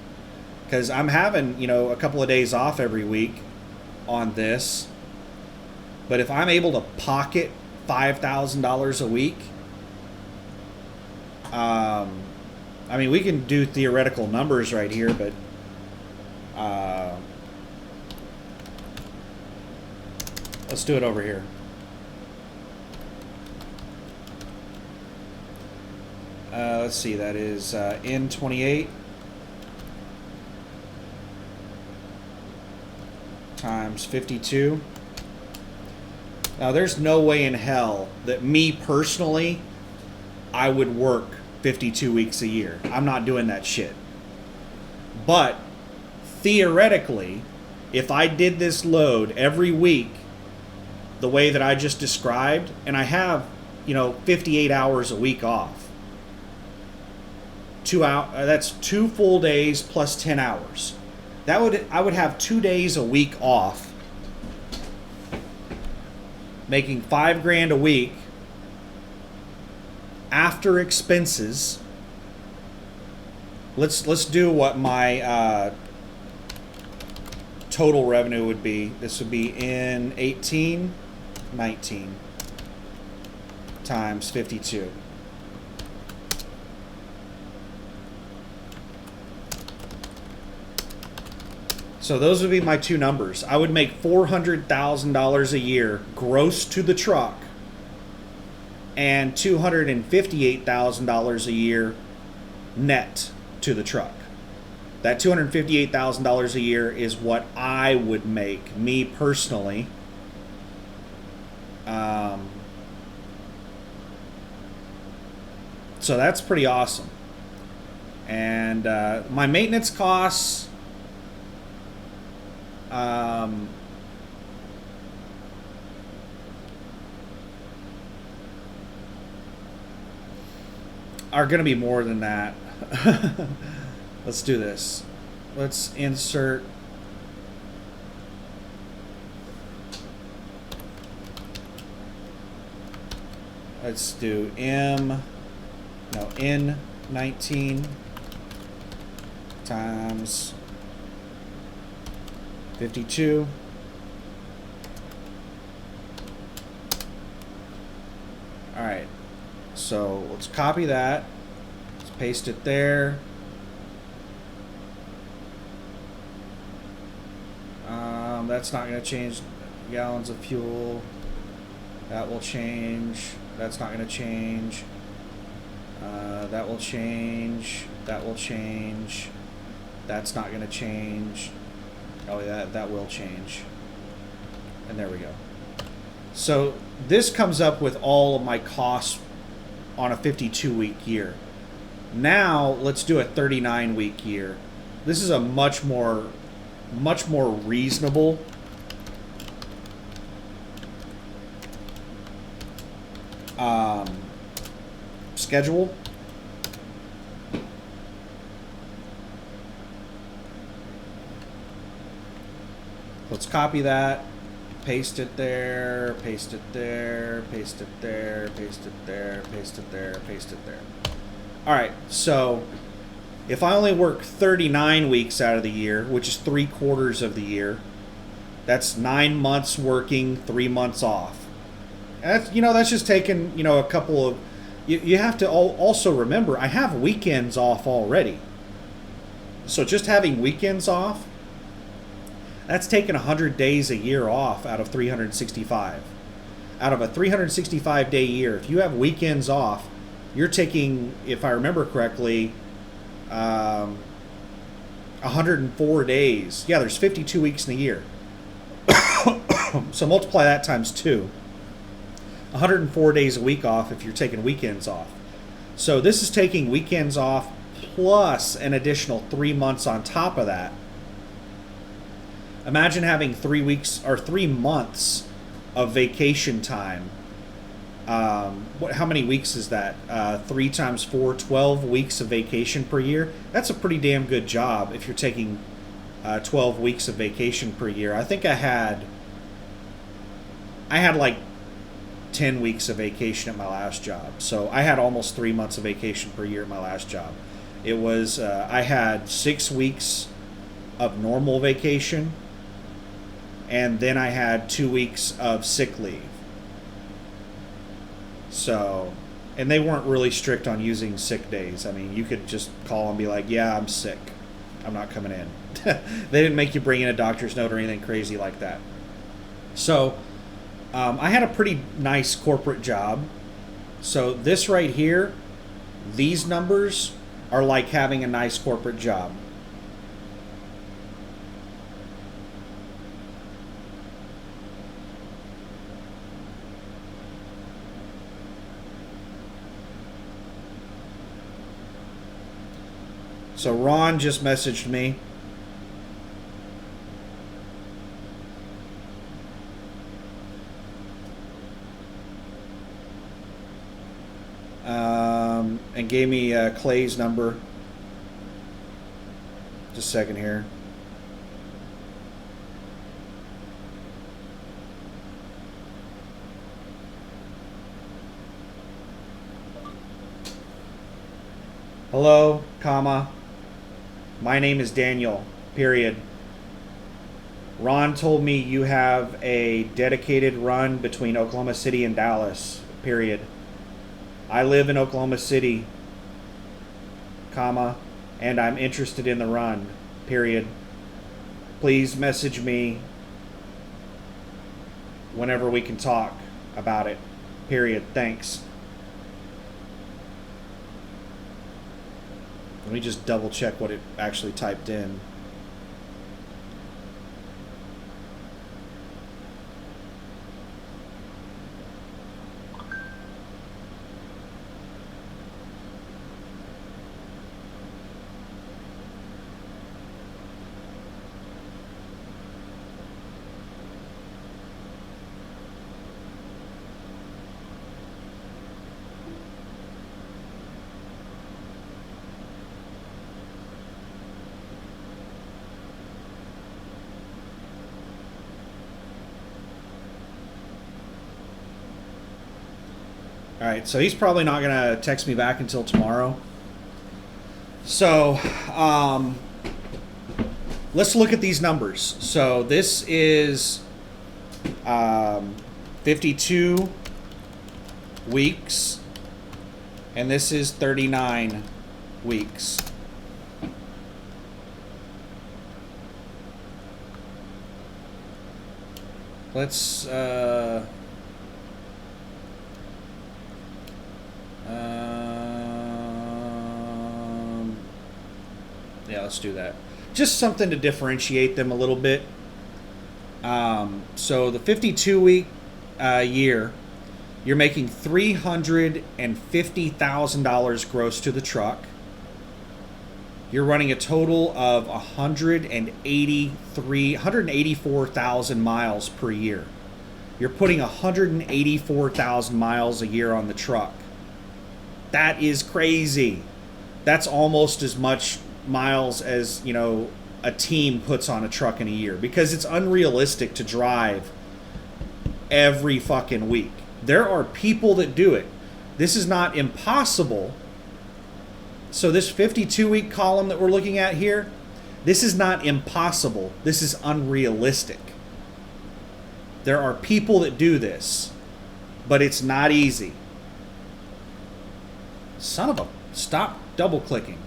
because I'm having a couple of days off every week on this. But if I'm able to pocket $5,000 a week, we can do theoretical numbers right here, but let's do it over here. Let's see, that is N28 times 52. Now, there's no way in hell that me personally, I would work 52 weeks a year. I'm not doing that shit. But theoretically, if I did this load every week the way that I just described, and I have, 58 hours a week off, that's 2 full days plus 10 hours. I would have 2 days a week off, making $5,000 a week after expenses. Let's do what my total revenue would be. This would be in 19 times 52. So those would be my two numbers. I would make $400,000 a year gross to the truck and $258,000 a year net to the truck. That $258,000 a year is what I would make, me personally. So that's pretty awesome. And my maintenance costs, are going to be more than that. Let's do this. Let's insert let's do N19 times 52. All right. So let's copy that. Let's paste it there. That's not going to change gallons of fuel. That will change. That's not going to change. That will change. That will change. That's not going to change. Oh, that will change. And there we go. So this comes up with all of my costs on a 52-week year. Now let's do a 39-week year. This is a much more reasonable schedule. Let's copy that, paste it there, paste it there, paste it there, paste it there, paste it there, paste it there. All right, so if I only work 39 weeks out of the year, which is 3/4 of the year, that's 9 months working, 3 months off. And that's just taking, a couple of, you have to also remember, I have weekends off already. So just having weekends off, that's taking 100 days a year off out of 365. Out of a 365-day year, if you have weekends off, you're taking, if I remember correctly, 104 days. Yeah, there's 52 weeks in a year. So multiply that times 2. 104 days a week off if you're taking weekends off. So this is taking weekends off plus an additional 3 months on top of that. Imagine having 3 weeks or 3 months of vacation time. How many weeks is that? 3 times 4, 12 weeks of vacation per year. That's a pretty damn good job if you're taking 12 weeks of vacation per year. I think I had like 10 weeks of vacation at my last job. So I had almost 3 months of vacation per year at my last job. It was, I had 6 weeks of normal vacation, and then I had 2 weeks of sick leave. So, and they weren't really strict on using sick days. I mean, you could just call and be like, yeah, I'm sick. I'm not coming in. They didn't make you bring in a doctor's note or anything crazy like that. So, I had a pretty nice corporate job. So this right here, these numbers are like having a nice corporate job. So Ron just messaged me. And gave me Clay's number. Just a second here. Hello, comma. My name is Daniel, period. Ron told me you have a dedicated run between Oklahoma City and Dallas, period. I live in Oklahoma City, comma, and I'm interested in the run, period. Please message me whenever we can talk about it, period. Thanks. Let me just double check what it actually typed in. All right, so he's probably not going to text me back until tomorrow. So let's look at these numbers. So this is 52 weeks, and this is 39 weeks. Let's yeah, let's do that. Just something to differentiate them a little bit. So the 52-week year, you're making $350,000 gross to the truck. You're running a total of 184,000 miles per year. You're putting 184,000 miles a year on the truck. That is crazy. That's almost as much miles as, you know, a team puts on a truck in a year, because it's unrealistic to drive every fucking week. There are people that do it. This is not impossible. So this 52-week column that we're looking at here, this is not impossible. This is unrealistic. There are people that do this, but it's not easy. Son of a... Stop double clicking.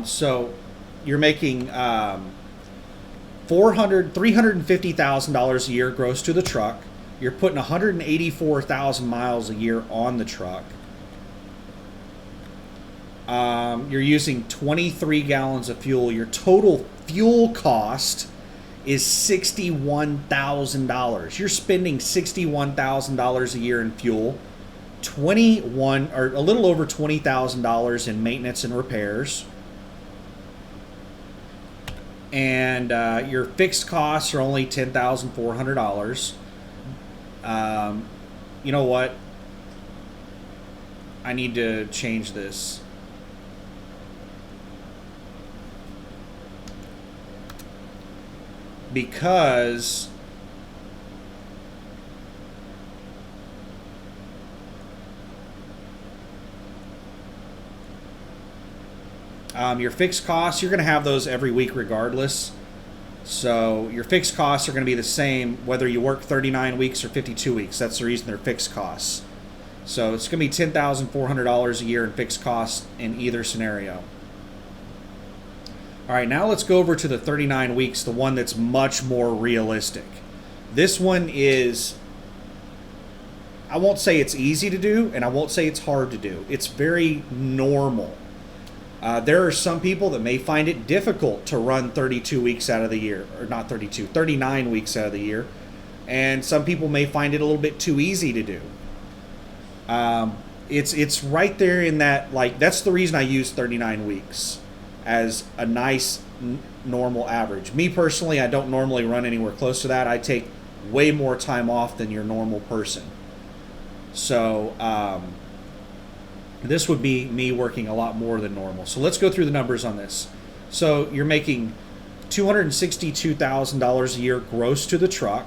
So you're making $350,000 a year gross to the truck. You're putting 184,000 miles a year on the truck. You're using 23 gallons of fuel. Your total fuel cost is $61,000. You're spending $61,000 a year in fuel. 21 or a little over $20,000 in maintenance and repairs, and your fixed costs are only $10,400. You know what? I need to change this. Because your fixed costs, you're going to have those every week regardless. So your fixed costs are going to be the same whether you work 39 weeks or 52 weeks. That's the reason they're fixed costs. So it's going to be $10,400 a year in fixed costs in either scenario. All right, now let's go over to the 39 weeks, the one that's much more realistic. This one is, I won't say it's easy to do, and I won't say it's hard to do. It's very normal. There are some people that may find it difficult to run 32 weeks out of the year, or not 32, 39 weeks out of the year. And some people may find it a little bit too easy to do. It's right there in that, like, that's the reason I use 39 weeks as a nice normal average. Me personally, I don't normally run anywhere close to that. I take way more time off than your normal person. So this would be me working a lot more than normal. So let's go through the numbers on this. So you're making $262,000 a year gross to the truck.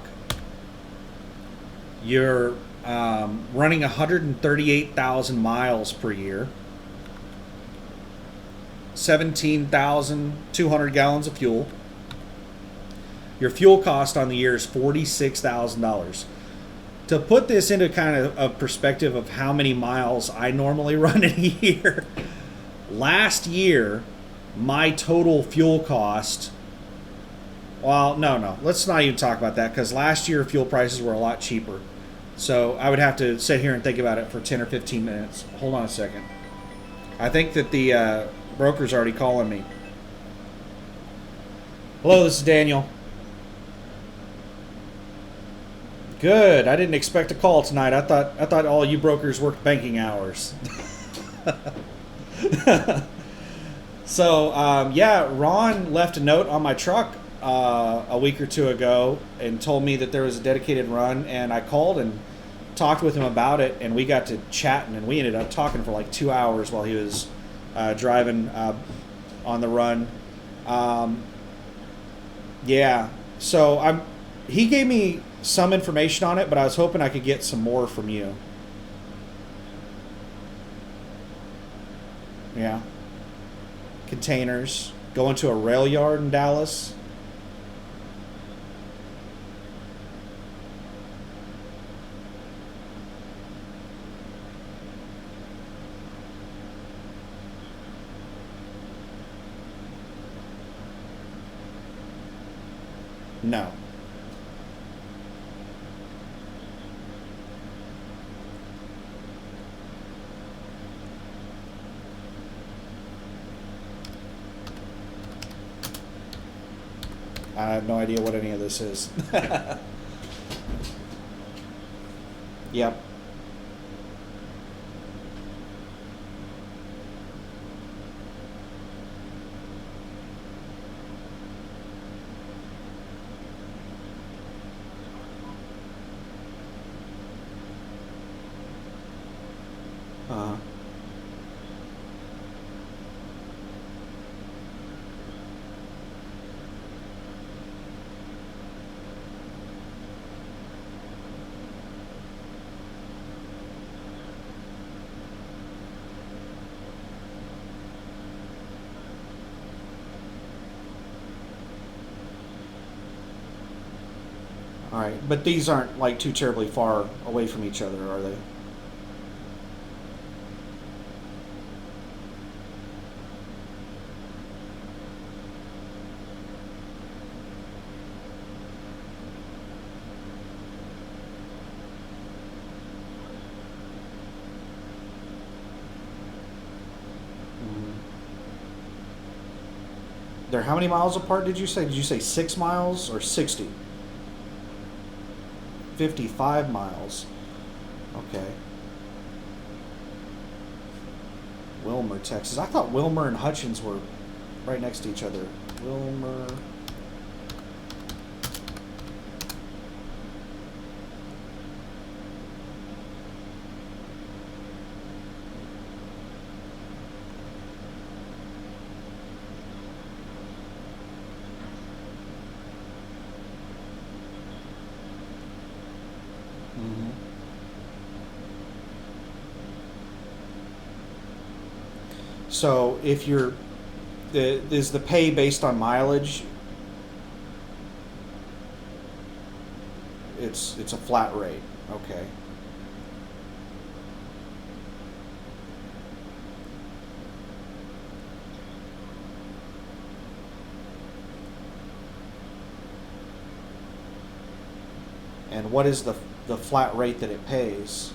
You're running 138,000 miles per year. 17,200 gallons of fuel. Your fuel cost on the year is $46,000. To put this into kind of a perspective of how many miles I normally run in a year, last year, my total fuel cost, well, no, let's not even talk about that, because last year fuel prices were a lot cheaper. So I would have to sit here and think about it for 10 or 15 minutes. Hold on a second. I think that the broker's already calling me. Hello, this is Daniel. Good. I didn't expect a call tonight. I thought all you brokers worked banking hours. So yeah, Ron left a note on my truck a week or two ago and told me that there was a dedicated run, and I called and talked with him about it, and we got to chatting, and we ended up talking for like 2 hours while he was driving on the run. Yeah, so he gave me some information on it, but I was hoping I could get some more from you. Yeah. Containers. Going to a rail yard in Dallas. No. I have no idea what any of this is. Yep. Uh-huh. All right, but these aren't like too terribly far away from each other, are they? Mhm. They're how many miles apart did you say? Did you say 6 miles or 60? 55 miles. Okay. Wilmer, Texas. I thought Wilmer and Hutchins were right next to each other. Wilmer. So if you're, is the pay based on mileage? It's a flat rate. Okay. And what is the flat rate that it pays?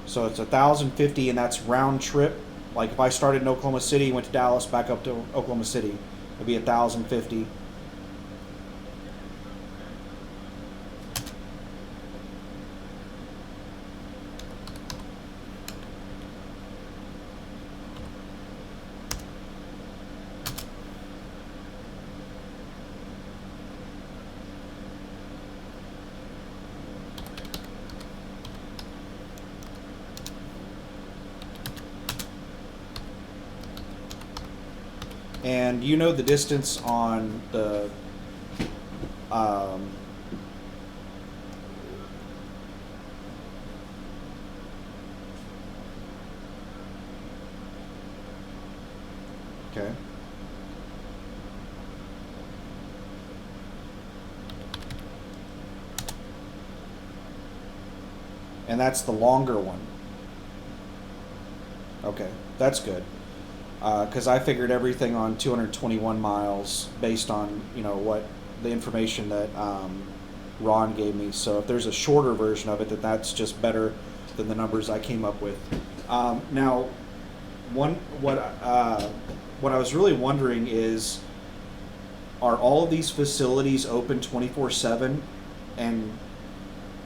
So it's 1,050, and that's round trip. Like if I started in Oklahoma City, went to Dallas, back up to Oklahoma City, it'd be 1,050. And you know the distance on the um, okay. And that's the longer one. Okay, that's good. Because I figured everything on 221 miles based on what the information that Ron gave me. So if there's a shorter version of it, that's just better than the numbers I came up with. Now, what I was really wondering is, are all of these facilities open 24/7? And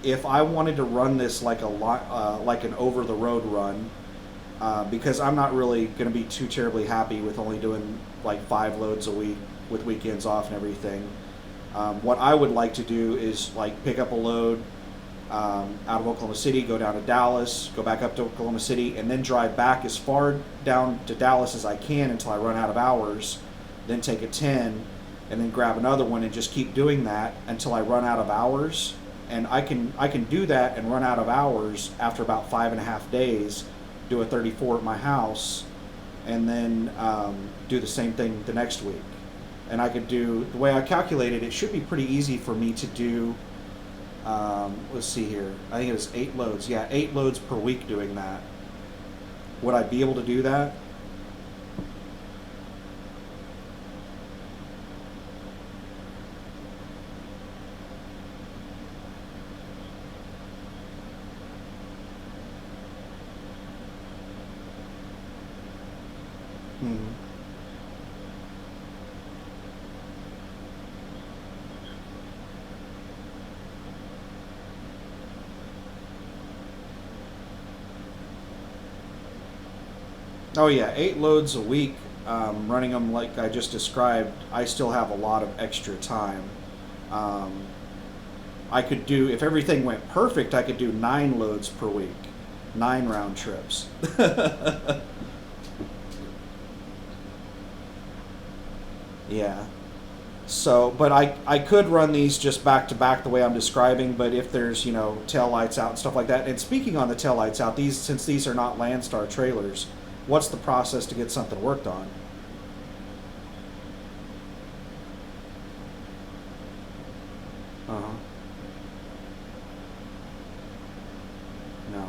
if I wanted to run this like like an over the road run. Because I'm not really going to be too terribly happy with only doing like 5 loads a week with weekends off and everything. What I would like to do is like pick up a load out of Oklahoma City, go down to Dallas, go back up to Oklahoma City, and then drive back as far down to Dallas as I can until I run out of hours, then take a 10, and then grab another one and just keep doing that until I run out of hours. And I can do that and run out of hours after about 5.5 days. Do a 34 at my house, and then do the same thing the next week. And I could do, the way I calculated, it should be pretty easy for me to do, let's see here, I think it was 8 loads. Yeah, 8 loads per week doing that. Would I be able to do that? Hmm. Oh yeah, 8 loads a week, running them like I just described. I still have a lot of extra time. Um, I could do, if everything went perfect, I could do 9 loads per week, 9 round trips. Yeah. So, but I could run these just back to back the way I'm describing, but if there's, tail lights out and stuff like that. And speaking on the tail lights out, since these are not Landstar trailers, what's the process to get something worked on? Uh-huh. No.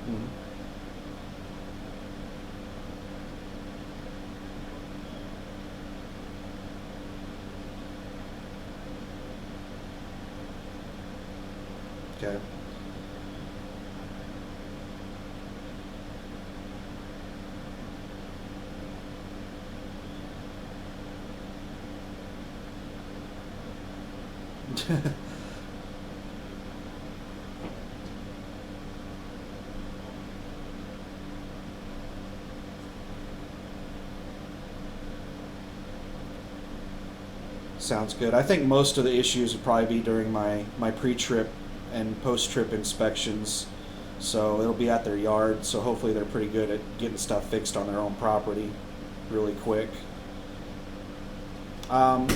Mhm. Okay. Sounds good. I think most of the issues would probably be during my pre-trip and post-trip inspections. So it'll be at their yard. So hopefully they're pretty good at getting stuff fixed on their own property really quick. Um,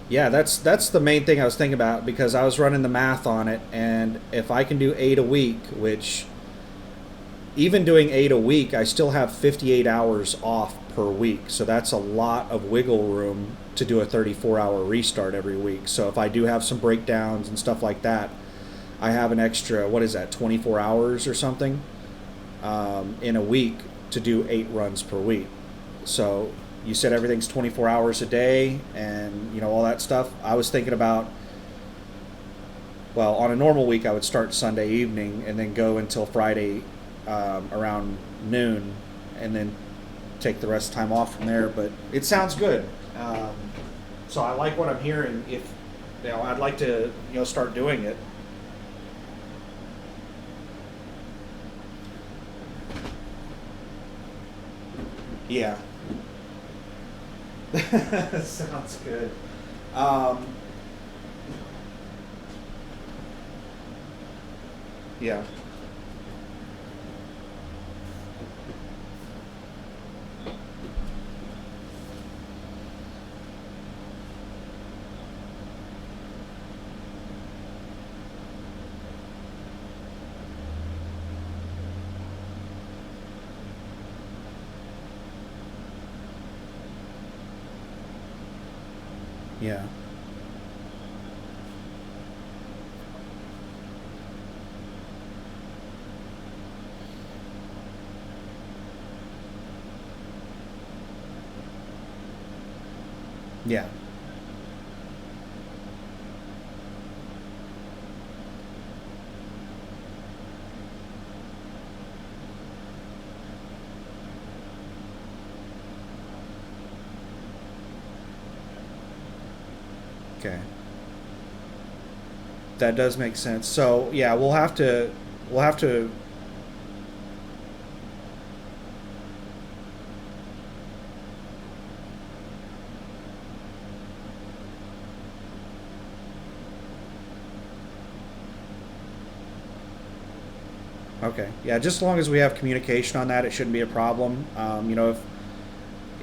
yeah, that's the main thing I was thinking about because I was running the math on it, and if I can do 8 a week, which even doing 8 a week, I still have 58 hours off per week. So that's a lot of wiggle room to do a 34-hour restart every week. So if I do have some breakdowns and stuff like that, I have an extra, what is that, 24 hours or something in a week to do 8 runs per week. So you said everything's 24 hours a day and all that stuff. I was thinking about, well, on a normal week I would start Sunday evening and then go until Friday around noon, and then take the rest of the time off from there. But it sounds good. So I like what I'm hearing. If I'd like to start doing it. Yeah. Sounds good. Um, yeah. Yeah. Yeah. Okay. That does make sense. So yeah, we'll have to. Okay. Yeah, just as long as we have communication on that, it shouldn't be a problem.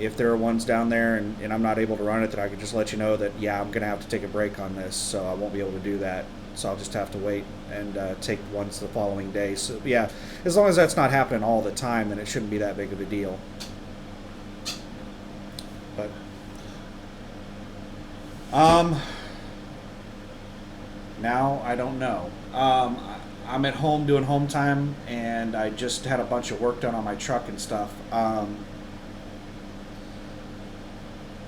If there are ones down there and I'm not able to run it, then I could just let you know that yeah, I'm gonna have to take a break on this, so I won't be able to do that. So I'll just have to wait and take ones the following day. So yeah, as long as that's not happening all the time, then it shouldn't be that big of a deal. But um, now I don't know. I'm at home doing home time, and I just had a bunch of work done on my truck and stuff.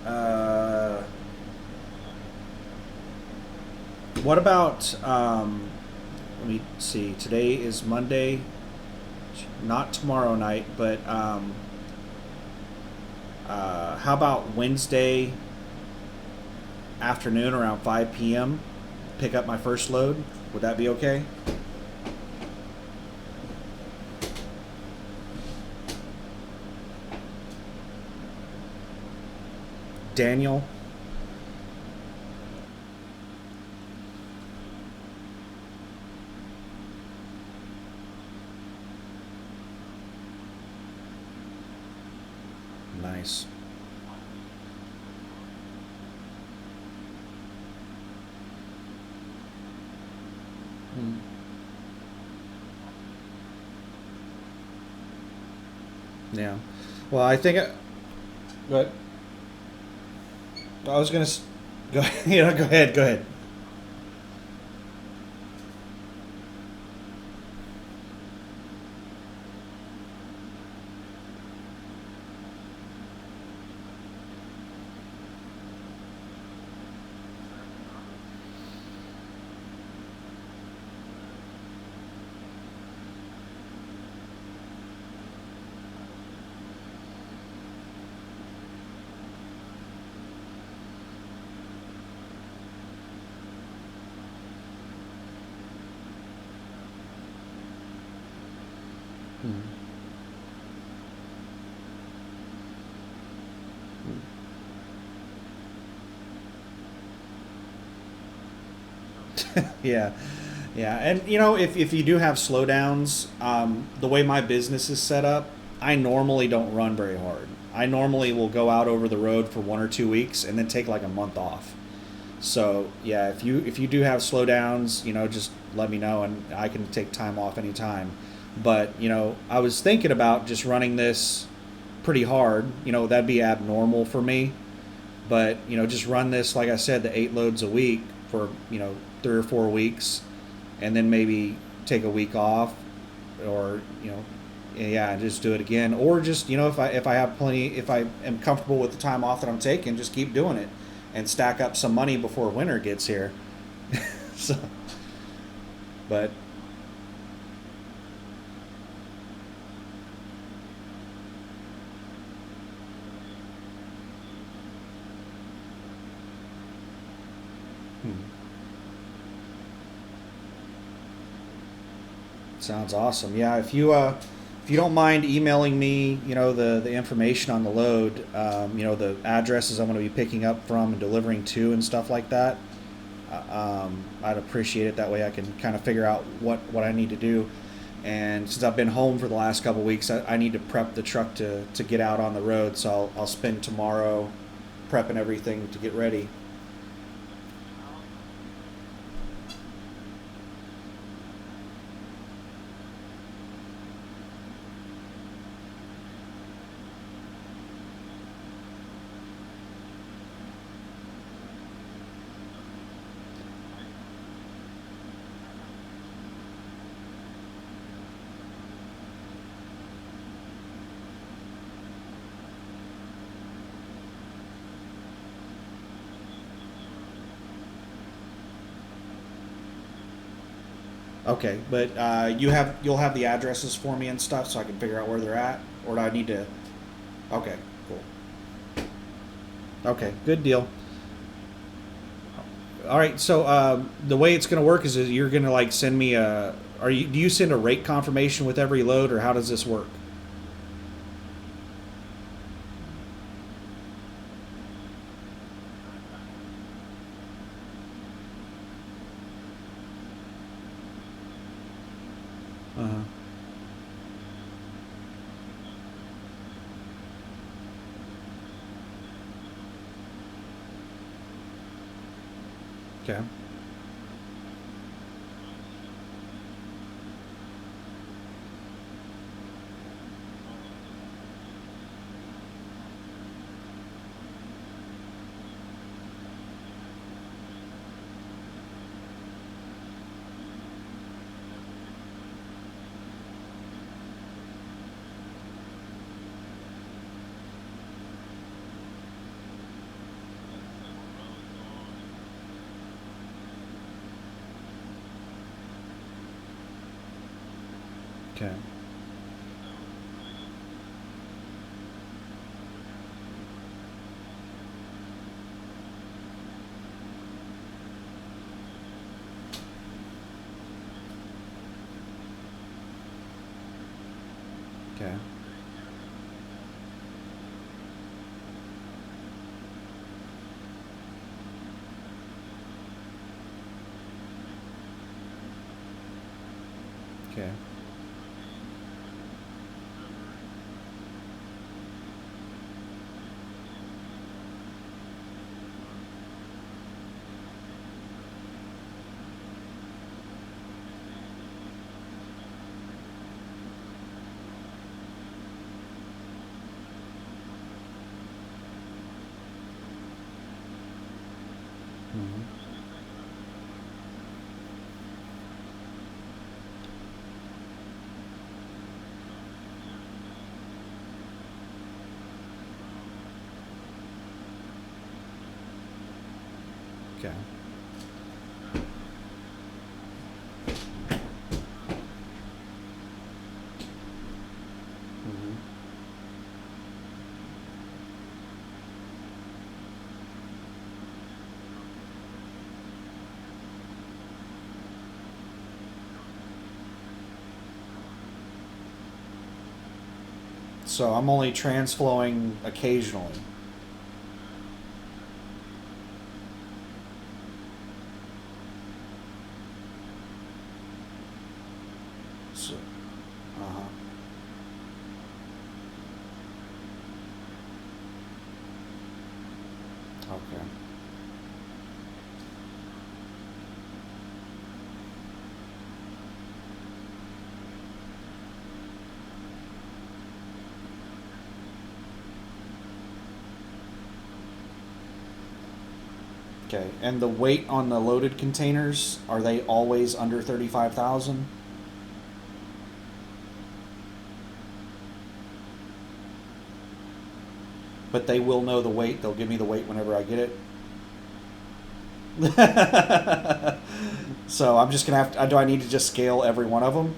Uh, what about let me see. Today is Monday, not tomorrow night, but how about Wednesday afternoon around 5 p.m. Pick up my first load. Would that be okay? Daniel. Nice. Hmm. Yeah. Well, I think. But I was gonna go. Go ahead. Go ahead. Yeah, yeah, and if you do have slowdowns, the way my business is set up, I normally don't run very hard. I normally will go out over the road for 1 or 2 weeks and then take like a month off. So yeah, if you do have slowdowns, just let me know and I can take time off anytime. But I was thinking about just running this pretty hard. That'd be abnormal for me. But just run this like I said, the 8 loads a week for 3 or 4 weeks, and then maybe take a week off, or yeah, just do it again, or just if I have plenty, if I am comfortable with the time off that I'm taking, just keep doing it and stack up some money before winter gets here. So, but hmm, sounds awesome. Yeah, if you don't mind emailing me, the information on the load, the addresses I'm going to be picking up from and delivering to and stuff like that, I'd appreciate it. That way I can kind of figure out what I need to do. And since I've been home for the last couple of weeks, I need to prep the truck to get out on the road. So I'll spend tomorrow prepping everything to get ready. Okay, but you'll have the addresses for me and stuff, so I can figure out where they're at, or do I need to? Okay, cool. Okay, good deal. All right, so the way it's going to work is that you're going to like send me a. Do you send a rate confirmation with every load, or how does this work? Uh huh. Okay. Okay. Okay. Okay. Hmm. Okay. Hmm. So I'm only transflowing occasionally. Okay. Okay. And the weight on the loaded containers, are they always under 35,000? But they will know the weight. They'll give me the weight whenever I get it. So I'm just gonna have to. Do I need to just scale every one of them?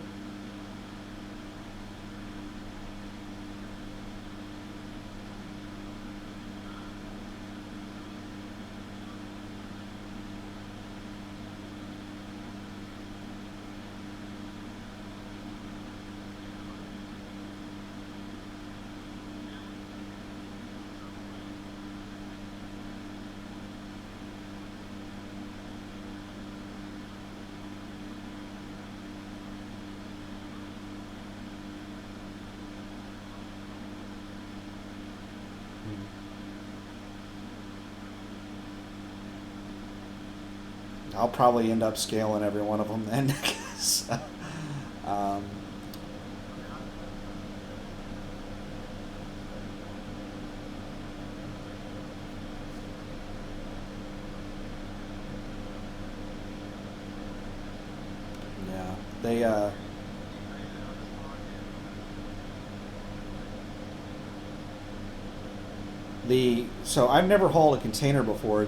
I'll probably end up scaling every one of them then. 'Cause, um, yeah, they. So I've never hauled a container before.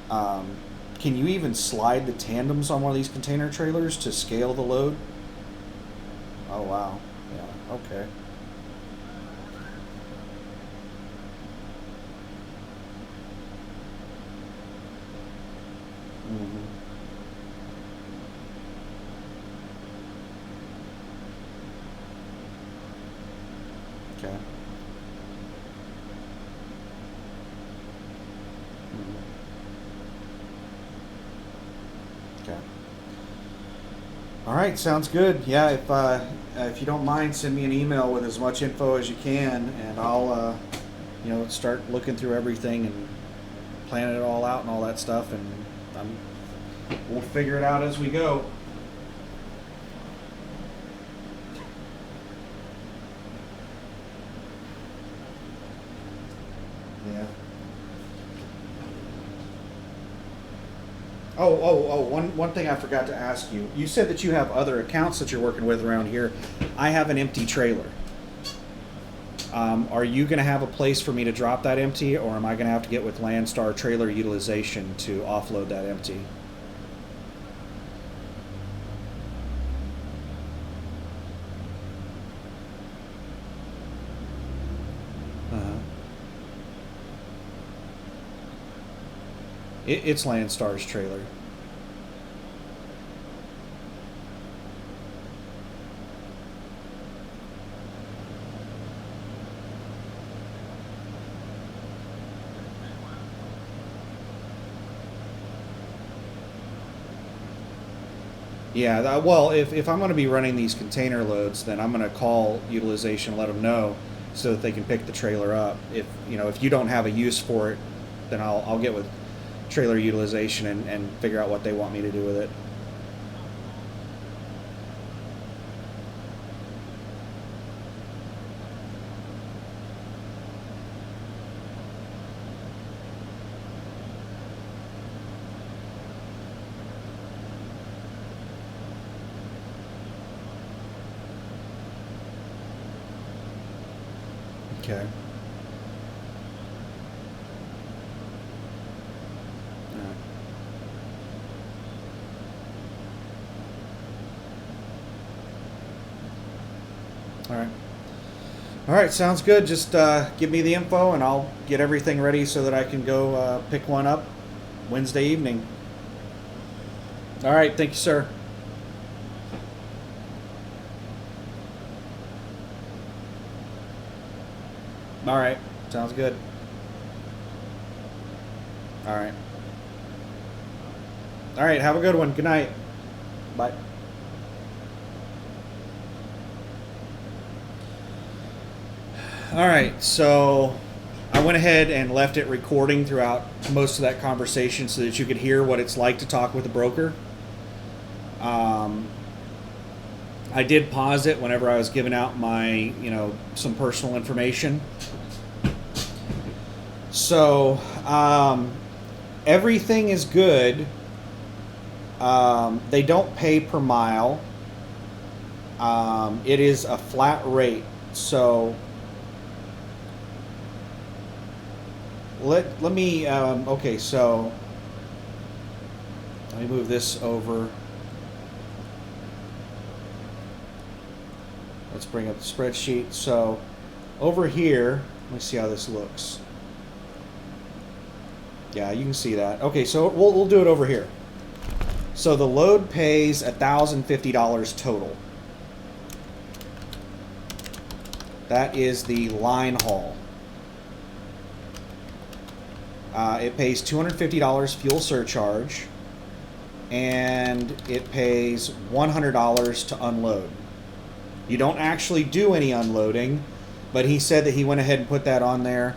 Um, can you even slide the tandems on one of these container trailers to scale the load? Oh wow. Yeah. Okay. Hmm. Okay. Hmm. Okay. All right. Sounds good. Yeah. If you don't mind, send me an email with as much info as you can, and I'll start looking through everything and planning it all out and all that stuff, and I'm, we'll figure it out as we go. Yeah. One thing I forgot to ask you. You said that you have other accounts that you're working with around here. I have an empty trailer. Are you going to have a place for me to drop that empty, or am I going to have to get with Landstar Trailer Utilization to offload that empty? Uh-huh. It's Landstar's trailer. Yeah, well, if I'm going to be running these container loads, then I'm going to call utilization, let them know, so that they can pick the trailer up. If you don't have a use for it, then I'll get with trailer utilization and figure out what they want me to do with it. Okay. All right. All right. Sounds good. Just give me the info, and I'll get everything ready so that I can go pick one up Wednesday evening. All right. Thank you, sir. All right. Sounds good. All right. All right. Have a good one. Good night. Bye. All right. So I went ahead and left it recording throughout most of that conversation so that you could hear what it's like to talk with a broker. I did pause it whenever I was giving out my, some personal information. So, everything is good. They don't pay per mile. It is a flat rate. So, let me, okay, so, let me move this over. Let's bring up the spreadsheet. So, over here, let me see how this looks. Yeah, you can see that. Okay, so we'll do it over here. So the load pays $1,050 total. That is the line haul. It pays $250 fuel surcharge, and it pays $100 to unload. You don't actually do any unloading, but he said that he went ahead and put that on there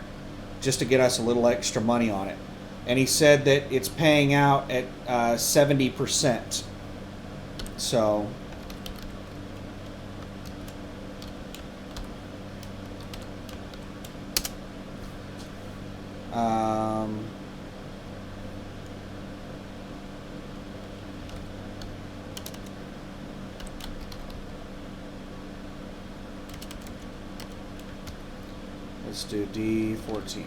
just to get us a little extra money on it. And he said that it's paying out at 70%. So, let's do D14.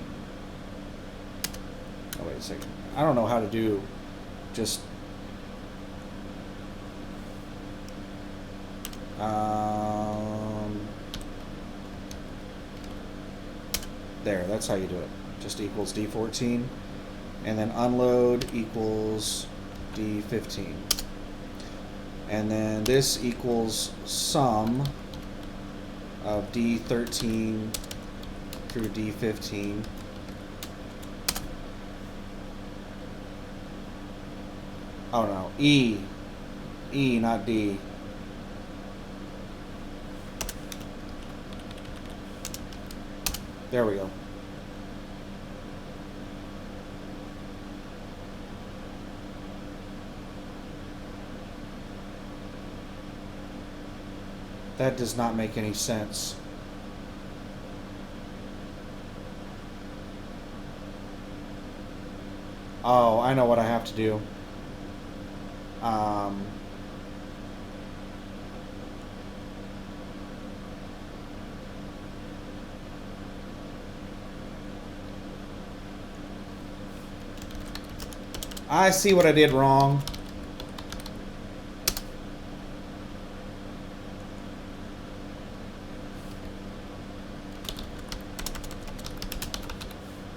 Oh, wait a second. I don't know how to do just... there, that's how you do it. Just equals D14. And then unload equals D15. And then this equals sum of D13 through D15. Oh no, E, not D. There we go. That does not make any sense. Oh, I know what I have to do. I see what I did wrong.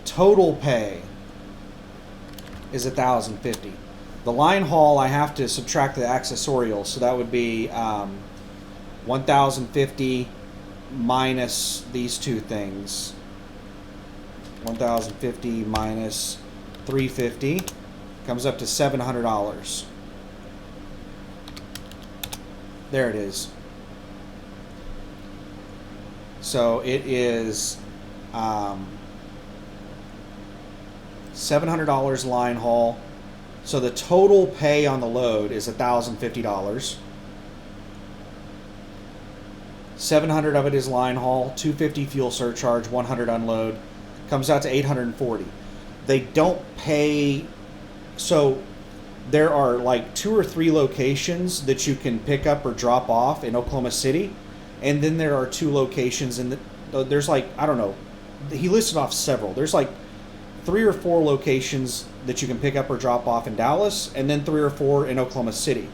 Total pay is $1,050. The line haul, I have to subtract the accessorial, so that would be $1,050 minus these two things. $1,050 minus $350 comes up to $700. There it is. So it is $700 line haul. So the total pay on the load is $1,050. 700 of it is line haul, 250 fuel surcharge, 100 unload, comes out to 840. They don't pay. So there are like 2 or 3 locations that you can pick up or drop off in Oklahoma City, and then there are 2 locations in there's like, I don't know, he listed off several. There's like 3 or 4 locations that you can pick up or drop off in Dallas, and then 3 or 4 in Oklahoma City.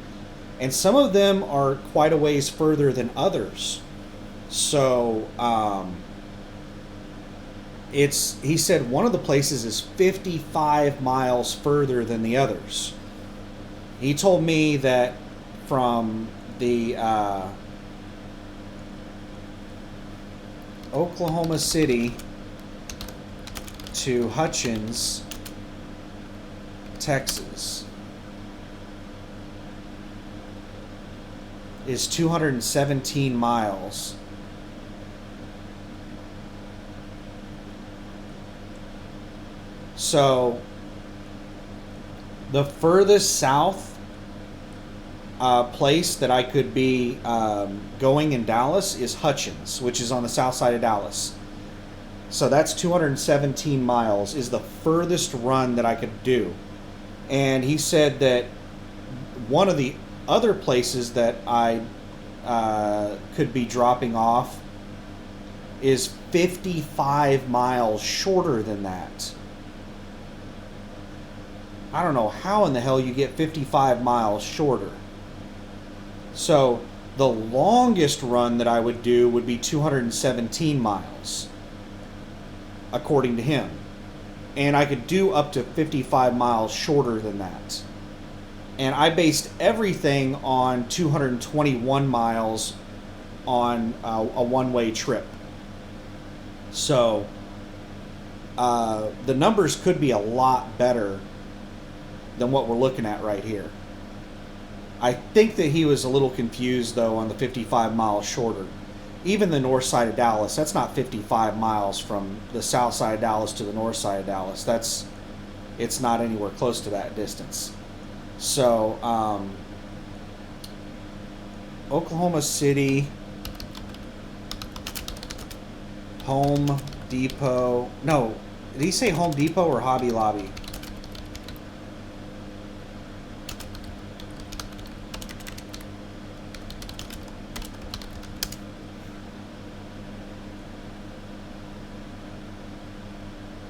And some of them are quite a ways further than others. So, he said one of the places is 55 miles further than the others. He told me that from the Oklahoma City to Hutchins, Texas, is 217 miles. So the furthest south place that I could be going in Dallas is Hutchins, which is on the south side of Dallas. So that's 217 miles is the furthest run that I could do. And he said that one of the other places that I could be dropping off is 55 miles shorter than that. I don't know how in the hell you get 55 miles shorter. So the longest run that I would do would be 217 miles, according to him. And I could do up to 55 miles shorter than that. And I based everything on 221 miles on a one-way trip. So the numbers could be a lot better than what we're looking at right here. I think that he was a little confused, though, on the 55 miles shorter. Even the north side of Dallas, that's not 55 miles from the south side of Dallas to the north side of Dallas. It's not anywhere close to that distance. So, Oklahoma City, Home Depot. No, did he say Home Depot or Hobby Lobby?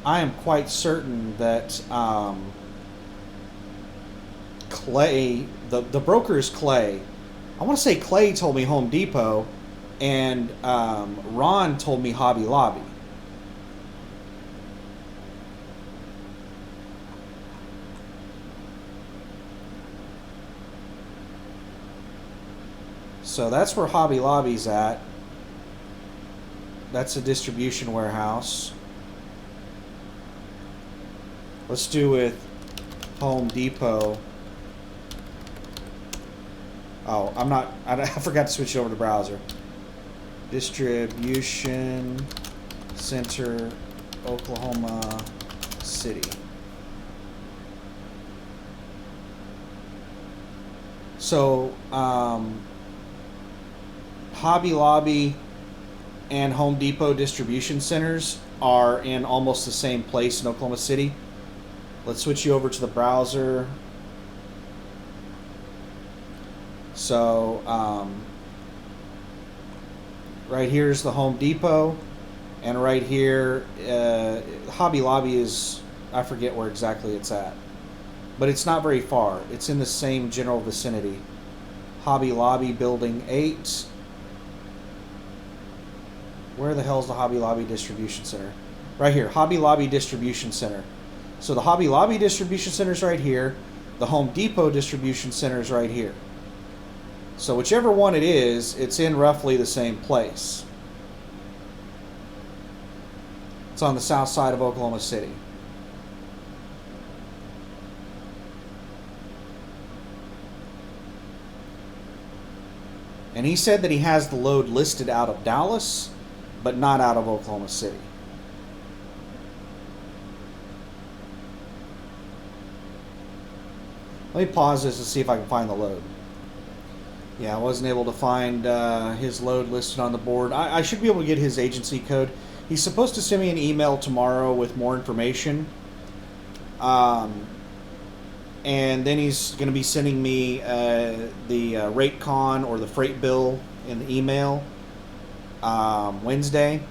I am quite certain that Clay, the broker is Clay. I want to say Clay told me Home Depot, and Ron told me Hobby Lobby. So that's where Hobby Lobby's at. That's a distribution warehouse. Let's do with Home Depot. Oh, I forgot to switch over to browser. Distribution Center, Oklahoma City. So, Hobby Lobby and Home Depot distribution centers are in almost the same place in Oklahoma City. Let's switch you over to the browser. So, right here is the Home Depot, and right here, Hobby Lobby is, I forget where exactly it's at, but it's not very far. It's in the same general vicinity. Hobby Lobby Building 8. Where the hell's the Hobby Lobby Distribution Center? Right here, Hobby Lobby Distribution Center. So the Hobby Lobby Distribution Center is right here. The Home Depot Distribution Center is right here. So whichever one it is, it's in roughly the same place. It's on the south side of Oklahoma City. And he said that he has the load listed out of Dallas, but not out of Oklahoma City. Let me pause this and see if I can find the load. Yeah, I wasn't able to find his load listed on the board. I should be able to get his agency code. He's supposed to send me an email tomorrow with more information. And then he's going to be sending me the rate con or the freight bill in the email Wednesday.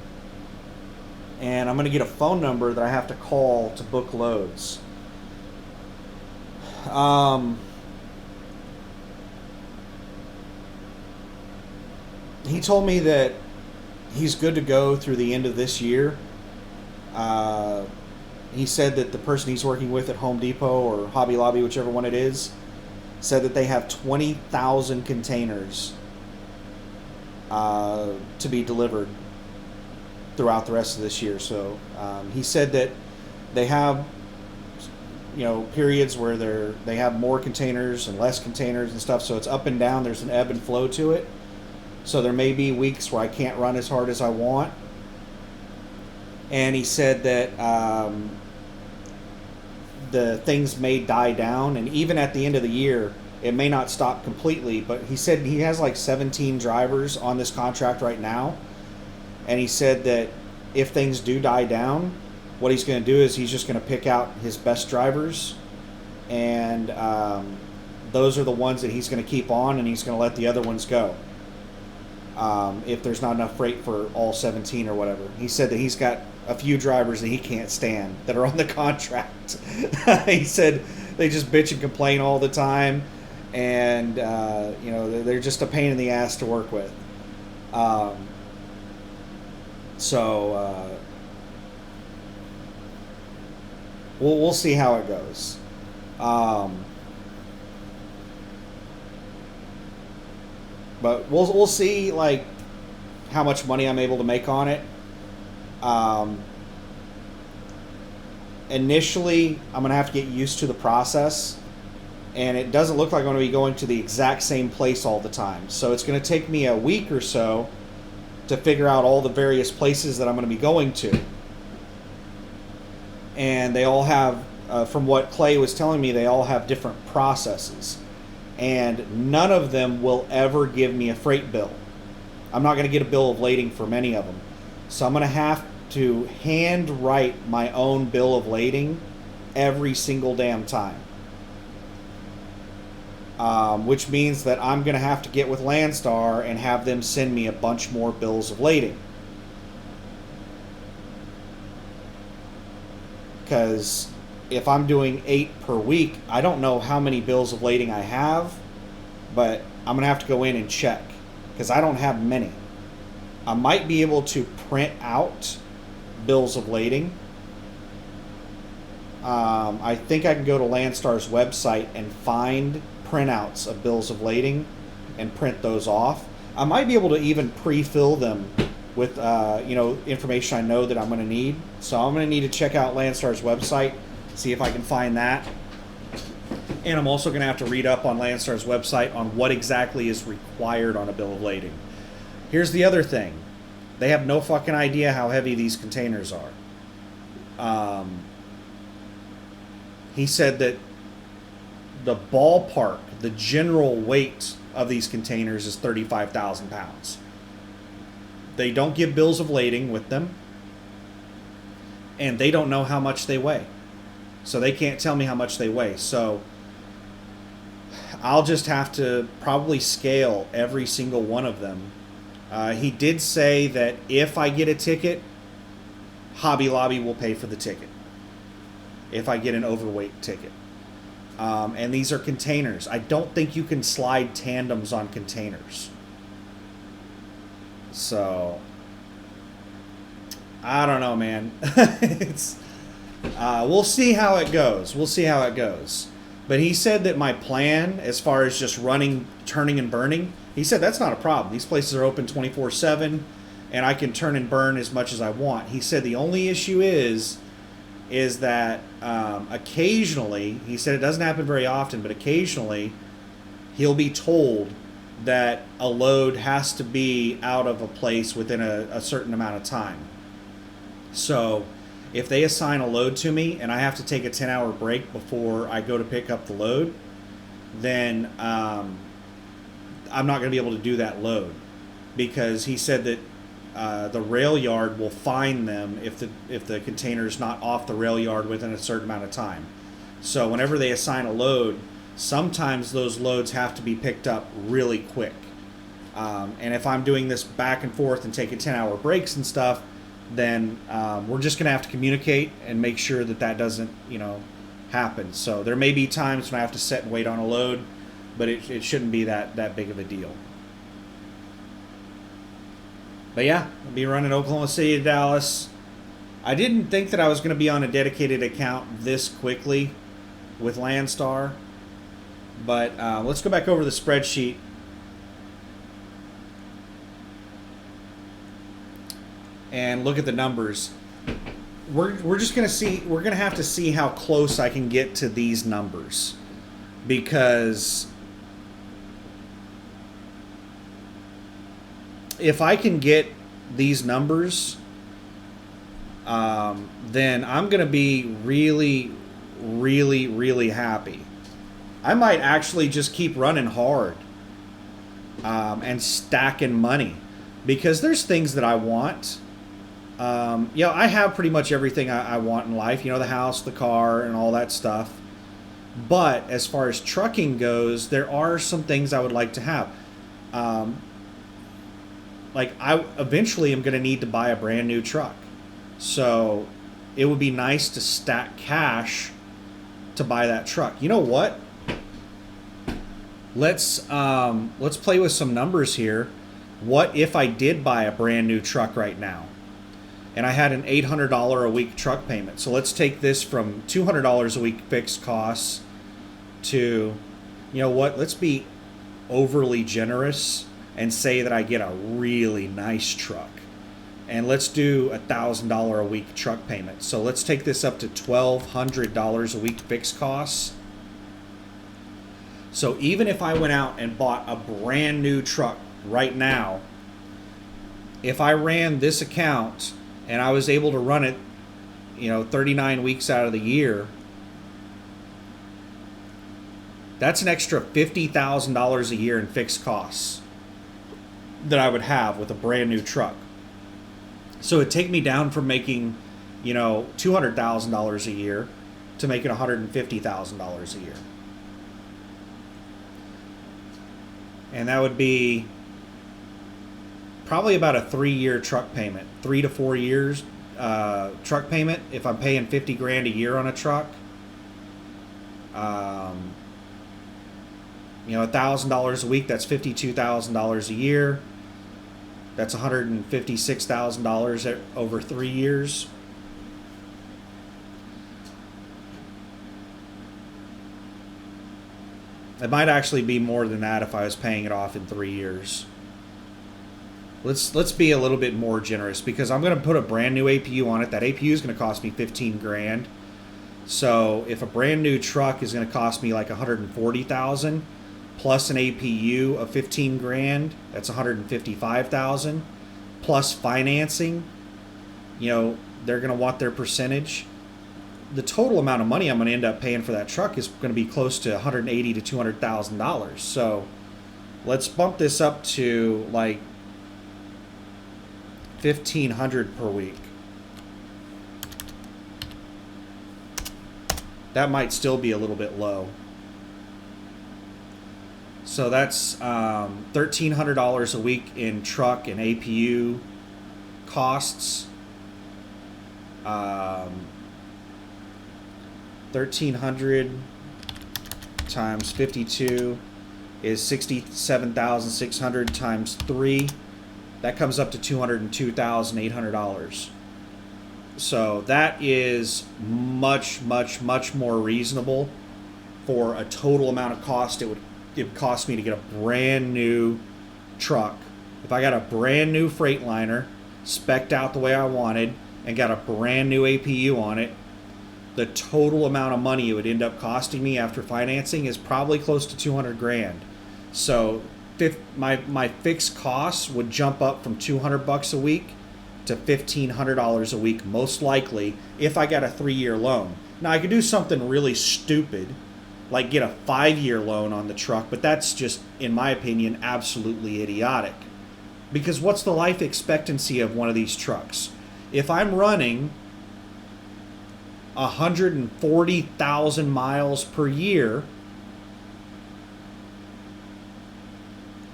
And I'm going to get a phone number that I have to call to book loads. He told me that he's good to go through the end of this year. He said that the person he's working with at Home Depot or Hobby Lobby, whichever one it is, said that they have 20,000 containers to be delivered throughout the rest of this year. So he said that they have, periods where they have more containers and less containers and stuff. So it's up and down. There's an ebb and flow to it. So there may be weeks where I can't run as hard as I want. And he said that the things may die down, and even at the end of the year, it may not stop completely. But he said he has like 17 drivers on this contract right now, and he said that if things do die down, what he's going to do is he's just going to pick out his best drivers, and those are the ones that he's going to keep on, and he's going to let the other ones go. If there's not enough freight for all 17 or whatever. He said that he's got a few drivers that he can't stand that are on the contract. He said they just bitch and complain all the time, and they're just a pain in the ass to work with. We'll see how it goes. But we'll see like how much money I'm able to make on it. Initially, I'm gonna have to get used to the process, and it doesn't look like I'm gonna be going to the exact same place all the time. So it's gonna take me a week or so to figure out all the various places that I'm gonna be going to. And they all have, from what Clay was telling me, they all have different processes. And none of them will ever give me a freight bill. I'm not going to get a bill of lading for many of them. So I'm going to have to hand write my own bill of lading every single damn time. Which means that I'm going to have to get with Landstar and have them send me a bunch more bills of lading. Because if I'm doing 8 per week, I don't know how many bills of lading I have, but I'm going to have to go in and check because I don't have many. I might be able to print out bills of lading. I think I can go to Landstar's website and find printouts of bills of lading and print those off. I might be able to even pre-fill them with information I know that I'm going to need. So I'm going to need to check out Landstar's website, see if I can find that. And I'm also going to have to read up on Landstar's website on what exactly is required on a bill of lading. Here's the other thing. They have no fucking idea how heavy these containers are. He said that the ballpark, the general weight of these containers is 35,000 pounds. They don't give bills of lading with them, and they don't know how much they weigh. So they can't tell me how much they weigh. So I'll just have to probably scale every single one of them. He did say that if I get a ticket, Hobby Lobby will pay for the ticket. If I get an overweight ticket. And these are containers. I don't think you can slide tandems on containers. So I don't know, man. We'll see how it goes. But he said that my plan, as far as just running, turning, and burning, he said that's not a problem. These places are open 24/7, and I can turn and burn as much as I want. He said the only issue is that occasionally, he said it doesn't happen very often, but occasionally he'll be told that a load has to be out of a place within a certain amount of time. So if they assign a load to me and I have to take a 10-hour break before I go to pick up the load, then I'm not going to be able to do that load, because he said that the rail yard will fine them if the container is not off the rail yard within a certain amount of time. So whenever they assign a load, sometimes those loads have to be picked up really quick. And if I'm doing this back and forth and taking 10-hour breaks and stuff, then we're just going to have to communicate and make sure that doesn't, happen. So there may be times when I have to sit and wait on a load, but it shouldn't be that big of a deal. But yeah, I'll be running Oklahoma City to Dallas. I didn't think that I was going to be on a dedicated account this quickly with Landstar. But let's go back over the spreadsheet. And look at the numbers. We're just going to see, we're going to have to see how close I can get to these numbers. Because if I can get these numbers, then I'm going to be really, really, really happy. I might actually just keep running hard and stacking money because there's things that I want. I have pretty much everything I want in life. The house, the car, and all that stuff. But as far as trucking goes, there are some things I would like to have. Like I eventually am going to need to buy a brand new truck. So it would be nice to stack cash to buy that truck. You know what? Let's play with some numbers here. What if I did buy a brand new truck right now, and I had an $800 a week truck payment? So let's take this from $200 a week fixed costs to, let's be overly generous and say that I get a really nice truck. And let's do $1,000 a week truck payment. So let's take this up to $1,200 a week fixed costs. So even if I went out and bought a brand new truck right now, if I ran this account and I was able to run it, 39 weeks out of the year, that's an extra $50,000 a year in fixed costs that I would have with a brand new truck. So it'd take me down from making, $200,000 a year to making $150,000 a year. And that would be probably about a 3-year truck payment, 3 to 4 years truck payment. If I'm paying $50,000 a year on a truck, $1,000 a week, that's $52,000 a year. That's $156,000 over 3 years. It might actually be more than that if I was paying it off in 3 years. Let's be a little bit more generous because I'm going to put a brand new APU on it. That APU is going to cost me $15,000. So if a brand new truck is going to cost me like $140,000 plus an APU of $15,000, that's $155,000 plus financing. They're going to want their percentage. The total amount of money I'm going to end up paying for that truck is going to be close to $180,000 to $200,000. So let's bump this up to like $1,500 per week. That might still be a little bit low. So that's $1,300 a week in truck and APU costs. 1,300 times 52 is 67,600 times 3. That comes up to $202,800. So that is much, much, much more reasonable for a total amount of cost it would cost me to get a brand new truck. If I got a brand new Freightliner, spec'd out the way I wanted, and got a brand new APU on it, the total amount of money it would end up costing me after financing is probably close to $200,000. So my fixed costs would jump up from $200 a week to $1,500 a week, most likely, if I got a 3-year loan. Now I could do something really stupid, like get a 5-year loan on the truck, but that's just, in my opinion, absolutely idiotic. Because what's the life expectancy of one of these trucks? If I'm running 140,000 miles per year,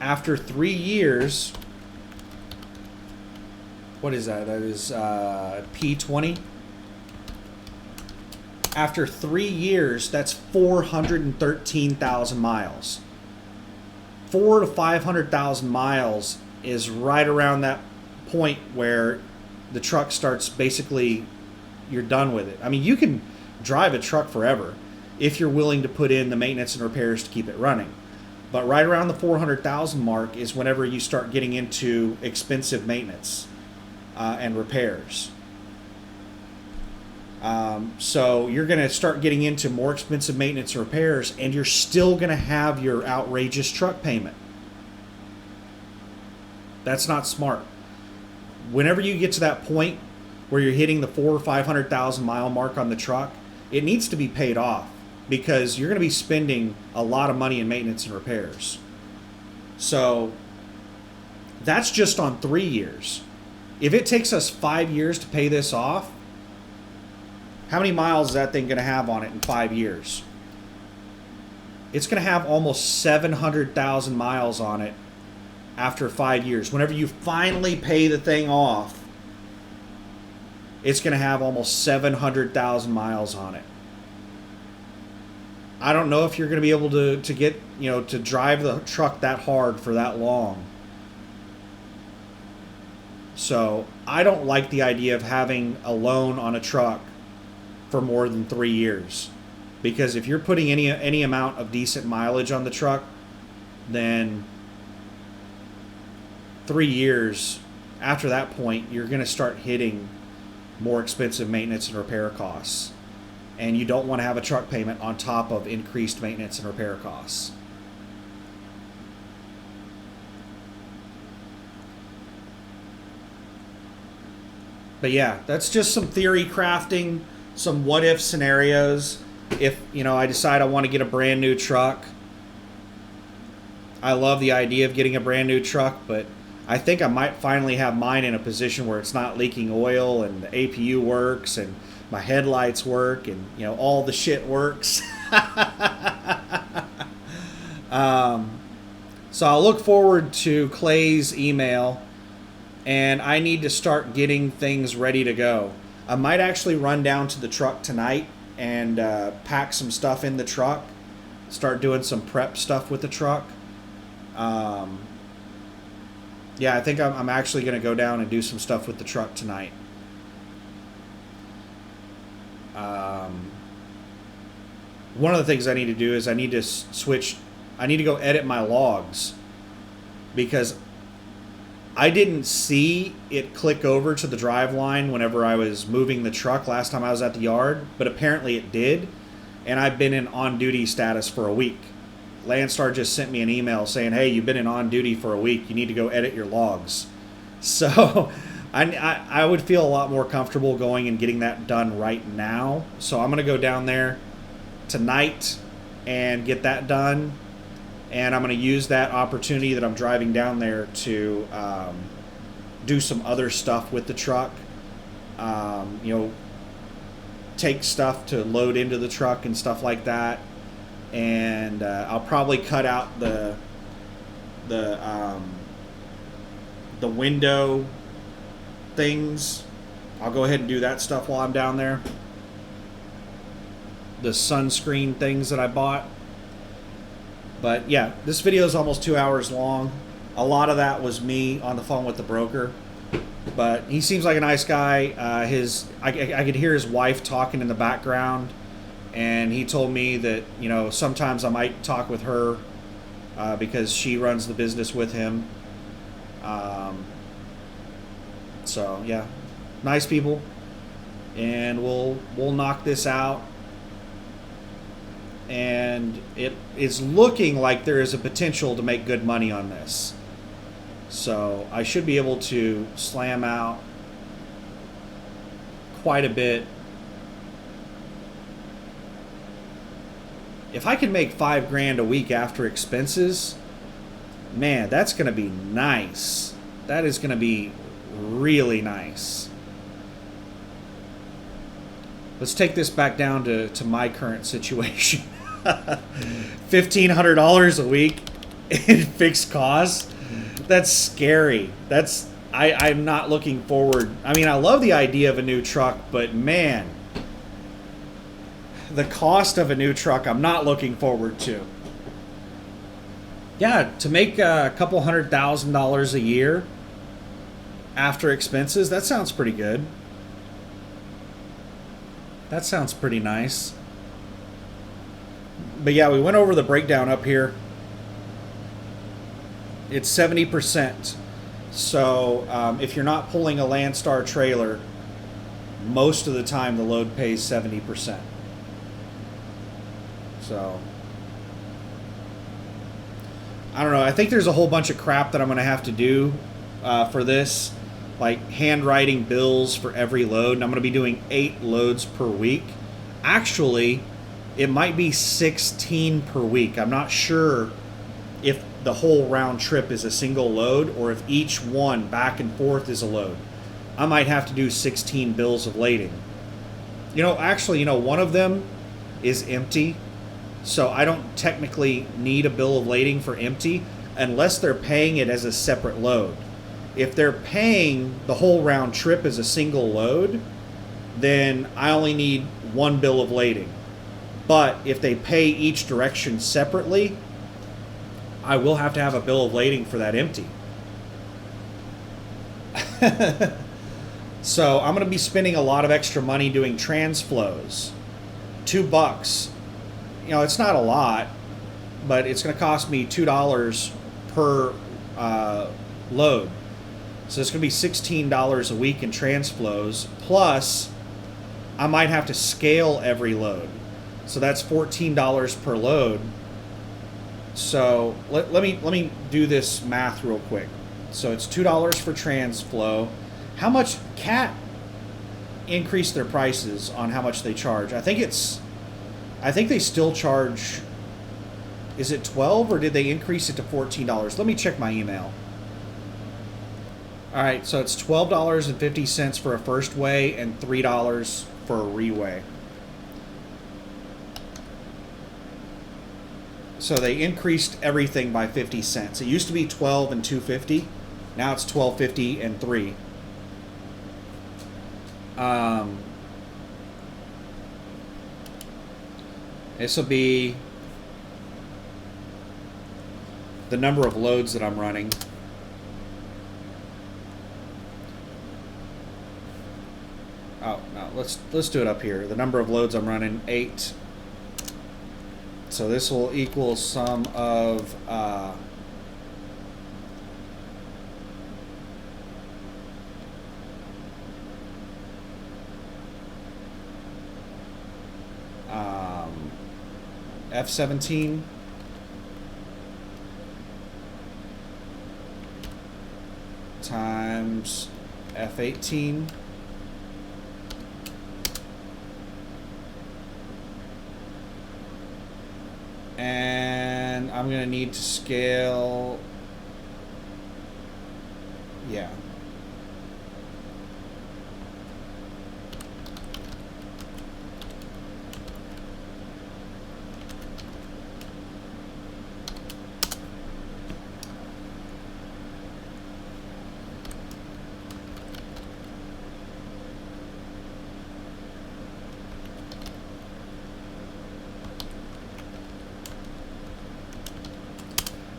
after 3 years, what is that? That is P20. After 3 years, that's 413,000 miles. 400,000 to 500,000 miles is right around that point where the truck starts basically, you're done with it. I mean, you can drive a truck forever if you're willing to put in the maintenance and repairs to keep it running. But right around the 400,000 mark is whenever you start getting into expensive maintenance and repairs. So you're going to start getting into more expensive maintenance and repairs, and you're still going to have your outrageous truck payment. That's not smart. Whenever you get to that point where you're hitting the 400,000 or 500,000 mile mark on the truck, it needs to be paid off because you're going to be spending a lot of money in maintenance and repairs. So that's just on 3 years. If it takes us 5 years to pay this off, how many miles is that thing going to have on it in 5 years? It's going to have almost 700,000 miles on it after 5 years. Whenever you finally pay the thing off, it's going to have almost 700,000 miles on it. I don't know if you're going to be able to get, to drive the truck that hard for that long. So I don't like the idea of having a loan on a truck for more than 3 years. Because if you're putting any amount of decent mileage on the truck, then 3 years after that point, you're going to start hitting more expensive maintenance and repair costs. And you don't want to have a truck payment on top of increased maintenance and repair costs. But yeah, that's just some theory crafting, some what if scenarios. If, I decide I want to get a brand new truck, I love the idea of getting a brand new truck, but I think I might finally have mine in a position where it's not leaking oil and the APU works and my headlights work and, all the shit works. So I'll look forward to Clay's email, and I need to start getting things ready to go. I might actually run down to the truck tonight and pack some stuff in the truck, start doing some prep stuff with the truck. Yeah, I think I'm actually going to go down and do some stuff with the truck tonight. One of the things I need to do is I need to go edit my logs, because I didn't see it click over to the drive line whenever I was moving the truck last time I was at the yard, but apparently it did, and I've been in on-duty status for a week. Landstar just sent me an email saying, hey, you've been in on-duty for a week. You need to go edit your logs. So I would feel a lot more comfortable going and getting that done right now. So I'm going to go down there tonight and get that done. And I'm going to use that opportunity that I'm driving down there to do some other stuff with the truck. Take stuff to load into the truck and stuff like that. And I'll probably cut out the window things. I'll go ahead and do that stuff while I'm down there. The sunscreen things that I bought. But yeah, this video is almost 2 hours long. A lot of that was me on the phone with the broker. But he seems like a nice guy. I could hear his wife talking in the background. And he told me that, sometimes I might talk with her because she runs the business with him. So, yeah, nice people. And we'll knock this out. And it is looking like there is a potential to make good money on this. So I should be able to slam out quite a bit. If I can make $5,000 a week after expenses, man, that's going to be nice. That is going to be really nice. Let's take this back down to my current situation. $1,500 a week in fixed costs. That's scary. I'm not looking forward. I mean, I love the idea of a new truck, but man, the cost of a new truck, I'm not looking forward to. Yeah, to make a couple $100,000 a year after expenses, that sounds pretty good. That sounds pretty nice. But yeah, we went over the breakdown up here. It's 70%. So if you're not pulling a Landstar trailer, most of the time the load pays 70%. So I don't know. I think there's a whole bunch of crap that I'm going to have to do for this, like handwriting bills for every load. And I'm going to be doing 8 loads per week. Actually, it might be 16 per week. I'm not sure if the whole round trip is a single load or if each one back and forth is a load. I might have to do 16 bills of lading. Actually, one of them is empty, so I don't technically need a bill of lading for empty unless they're paying it as a separate load. If they're paying the whole round trip as a single load, then I only need one bill of lading. But if they pay each direction separately, I will have to have a bill of lading for that empty. So I'm going to be spending a lot of extra money doing transflows. $2. It's not a lot, but it's going to cost me $2 per load. So it's going to be $16 a week in transflows. Plus, I might have to scale every load. So that's $14 per load. So let me do this math real quick. So it's $2 for transflow. How much Cat increased their prices on how much they charge? I think they still charge. Is it $12 or did they increase it to $14? Let me check my email. All right, so it's $12.50 for a first weigh and $3 for a reweigh. So they increased everything by 50 cents. It used to be $12 and $2.50. Now it's $12.50 and $3. This will be the number of loads that I'm running. Oh no, let's do it up here. The number of loads I'm running, 8. So this will equal sum of F17 times F18 and I'm going to need to scale, yeah.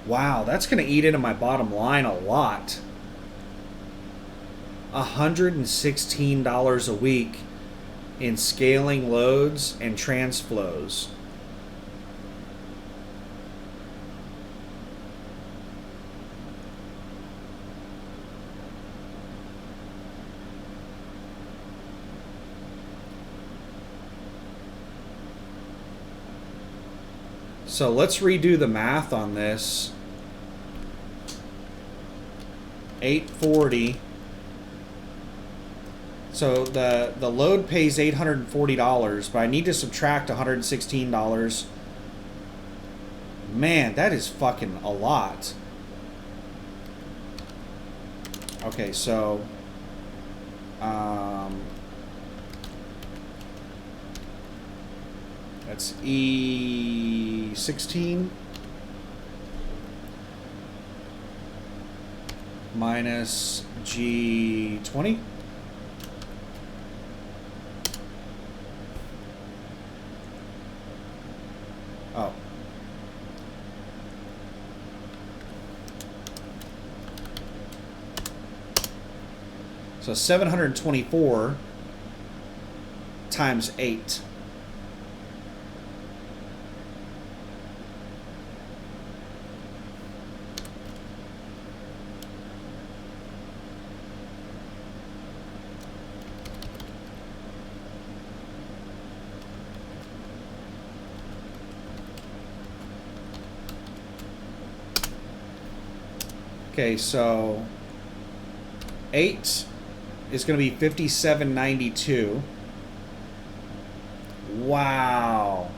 Wow, that's going to eat into my bottom line a lot. $116 a week in scaling loads and transflows. So let's redo the math on this. 840. So the load pays $840, but I need to subtract $116. Man, that is fucking a lot. Okay, so that's E16 minus G20. Oh. So 724 times 8. Okay, so 8 is going to be $57.92. Wow.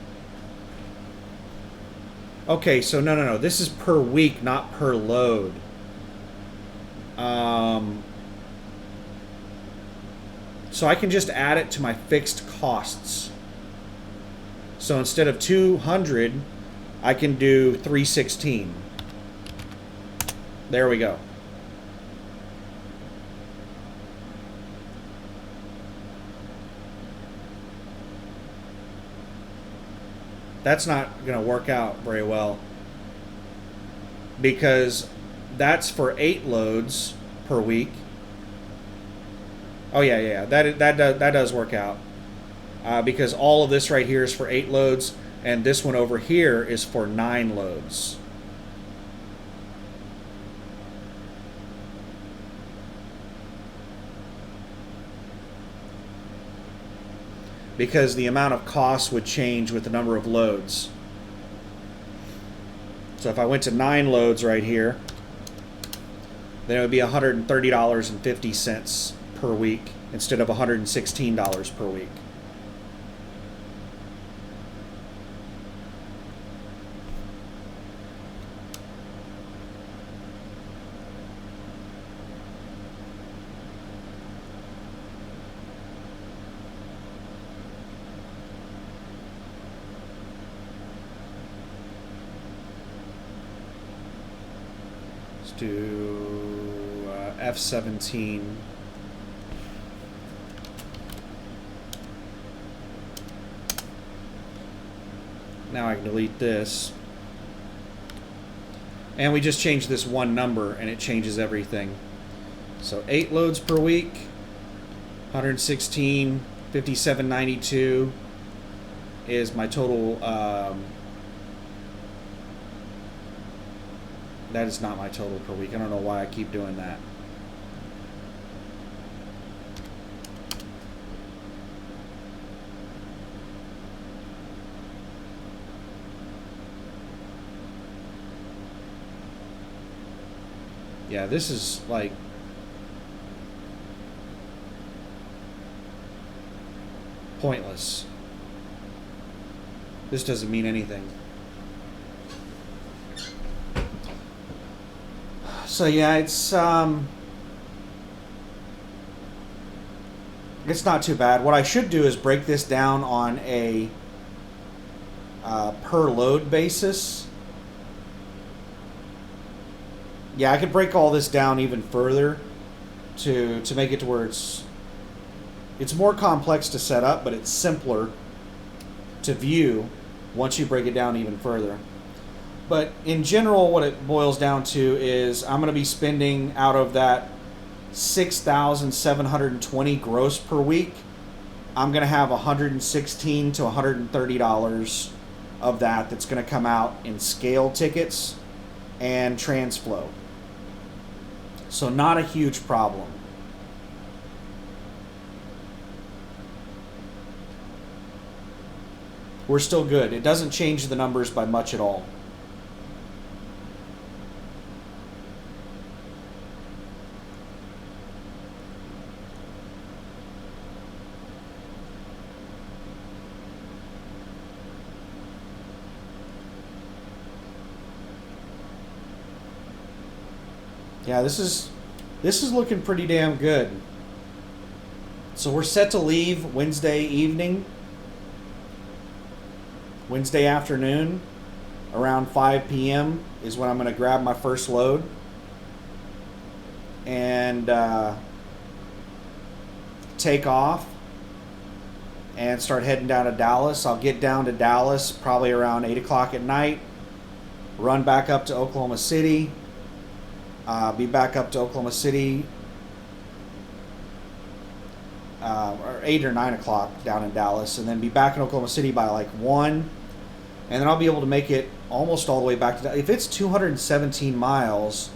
Okay, so no. This is per week, not per load. So I can just add it to my fixed costs. So instead of 200, I can do 316. There we go. That's not going to work out very well because that's for 8 loads per week. Oh yeah. That does work out because all of this right here is for 8 loads, and this one over here is for 9 loads. Because the amount of costs would change with the number of loads. So if I went to 9 loads right here, then it would be $130.50 per week instead of $116 per week. Let's do F17. Now I can delete this. And we just changed this one number and it changes everything. So 8 loads per week, 116, 57.92 is my total. That is not my total per week. I don't know why I keep doing that. Yeah, this is like pointless. This doesn't mean anything. So yeah, it's not too bad. What I should do is break this down on a per load basis. Yeah, I could break all this down even further to make it to where it's more complex to set up, but it's simpler to view once you break it down even further. But in general, what it boils down to is I'm going to be spending out of that $6,720 gross per week. I'm going to have $116 to $130 of that's going to come out in scale tickets and TransFlow. So not a huge problem. We're still good. It doesn't change the numbers by much at all. Yeah, this is looking pretty damn good. So we're set to leave Wednesday evening, Wednesday afternoon, around 5 p.m. is when I'm going to grab my first load and take off and start heading down to Dallas. I'll get down to Dallas probably around 8 o'clock at night, run back up to Oklahoma City, be back up to Oklahoma City or 8 or 9 o'clock down in Dallas, and then be back in Oklahoma City by like 1, and then I'll be able to make it almost all the way back to Dallas. If it's 217 miles,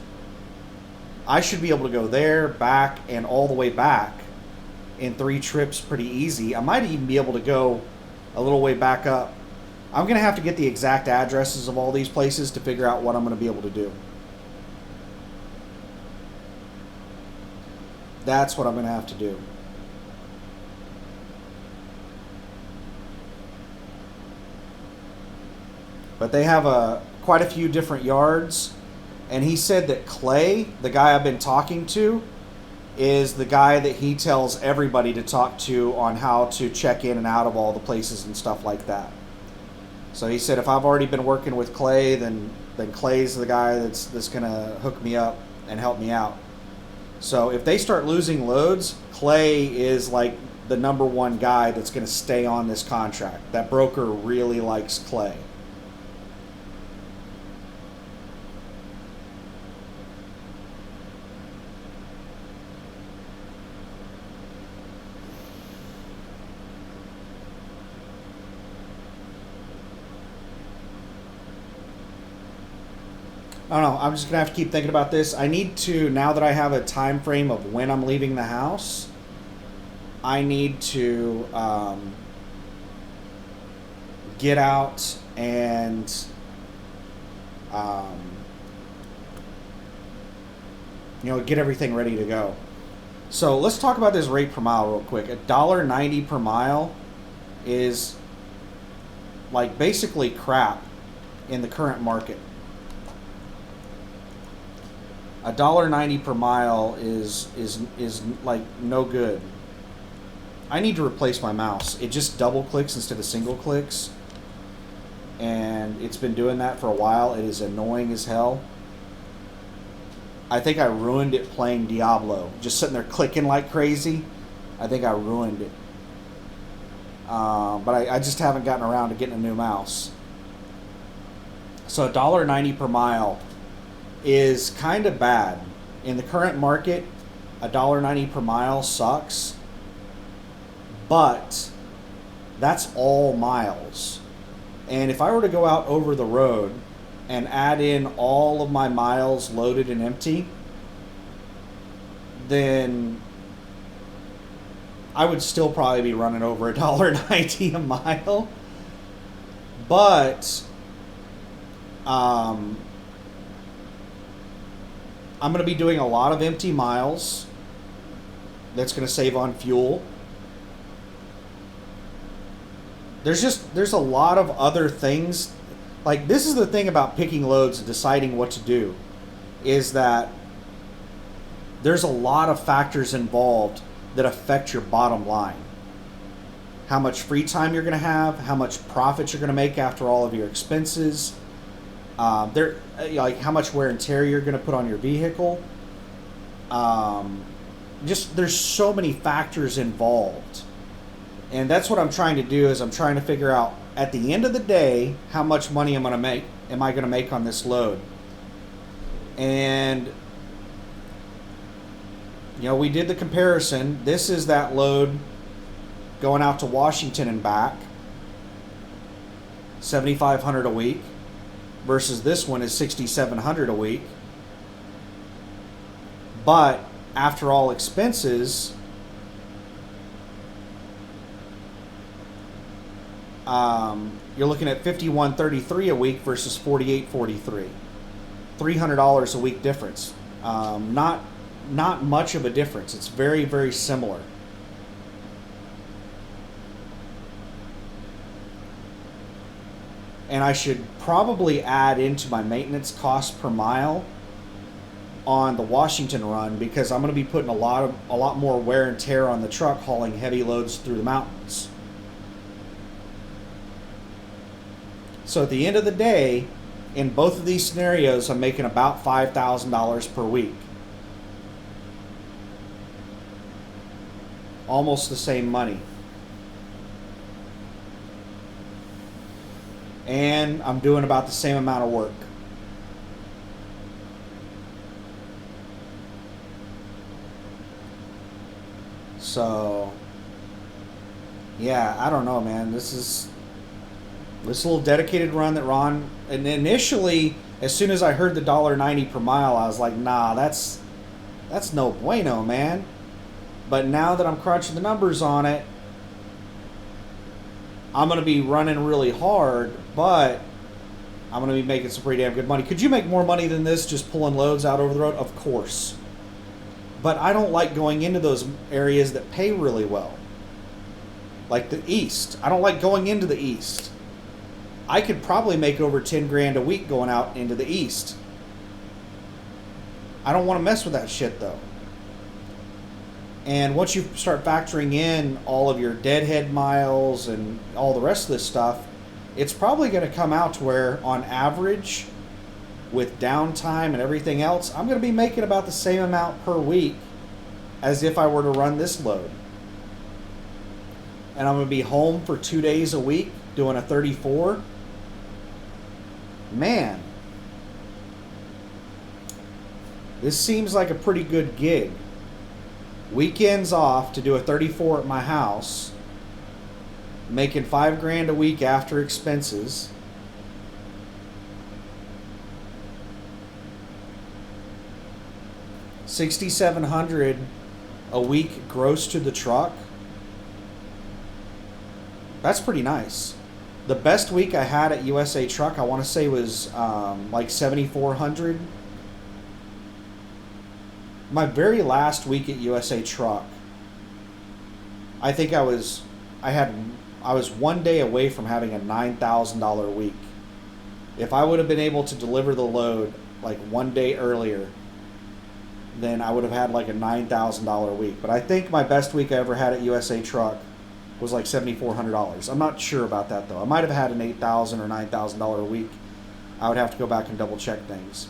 I should be able to go there, back, and all the way back in 3 trips pretty easy. I might even be able to go a little way back up. I'm going to have to get the exact addresses of all these places to figure out what I'm going to be able to do. That's what I'm going to have to do. But they have quite a few different yards. And he said that Clay, the guy I've been talking to, is the guy that he tells everybody to talk to on how to check in and out of all the places and stuff like that. So he said if I've already been working with Clay, then Clay's the guy that's going to hook me up and help me out. So if they start losing loads, Clay is like the number one guy that's going to stay on this contract. That broker really likes Clay. I don't know. I'm just going to have to keep thinking about this. I need to, now that I have a time frame of when I'm leaving the house, I need to get out and get everything ready to go. So let's talk about this rate per mile real quick. $1.90 per mile is like basically crap in the current market. $1.90 per mile is like no good. I need to replace my mouse. It just double clicks instead of single clicks, and it's been doing that for a while. It is annoying as hell. I think I ruined it playing Diablo, just sitting there clicking like crazy. I think I ruined it, but I just haven't gotten around to getting a new mouse. So $1.90 per mile is kind of bad. In the current market, $1.90 per mile sucks, but that's all miles. And if I were to go out over the road and add in all of my miles loaded and empty, then I would still probably be running over $1.90 a mile. But I'm going to be doing a lot of empty miles. That's going to save on fuel. There's a lot of other things. Like, this is the thing about picking loads and deciding what to do, is that there's a lot of factors involved that affect your bottom line. How much free time you're going to have, how much profit you're going to make after all of your expenses, like how much wear and tear you're going to put on your vehicle. Just there's so many factors involved, and that's what I'm trying to do. Is I'm trying to figure out at the end of the day how much money am I going to make on this load. And we did the comparison. This is that load going out to Washington and back, $7,500 a week. Versus this one is $6,700 a week. But after all expenses, you're looking at $5,133 a week versus $4,843. $300 a week difference. Not much of a difference. It's very, very similar. And I should probably add into my maintenance cost per mile on the Washington run, because I'm going to be putting a lot more wear and tear on the truck hauling heavy loads through the mountains. So at the end of the day, in both of these scenarios, I'm making about $5,000 per week. Almost the same money. And I'm doing about the same amount of work. So, yeah, I don't know, man. This little dedicated run that Ron, and initially, as soon as I heard the $1.90 per mile, I was like, nah, that's no bueno, man. But now that I'm crunching the numbers on it, I'm going to be running really hard, but I'm going to be making some pretty damn good money. Could you make more money than this just pulling loads out over the road? Of course. But I don't like going into those areas that pay really well. Like the East. I don't like going into the East. I could probably make over 10 grand a week going out into the east. I don't want to mess with that shit though. And once you start factoring in all of your deadhead miles and all the rest of this stuff, it's probably going to come out to where, on average, with downtime and everything else, I'm going to be making about the same amount per week as if I were to run this load. And I'm going to be home for 2 days a week doing a 34. Man, this seems like a pretty good gig. Weekends off to do a 34 at my house, making 5 grand a week after expenses. $6,700 a week gross to the truck. That's pretty nice. The best week I had at USA Truck, I want to say, was like $7,400. My very last week at USA Truck, I think I was 1 day away from having a $9,000 week. If I would have been able to deliver the load like 1 day earlier, then I would have had like a $9,000 week. But I think my best week I ever had at USA Truck was like $7,400. I'm not sure about that though. I might have had an $8,000 or $9,000 a week. I would have to go back and double check things.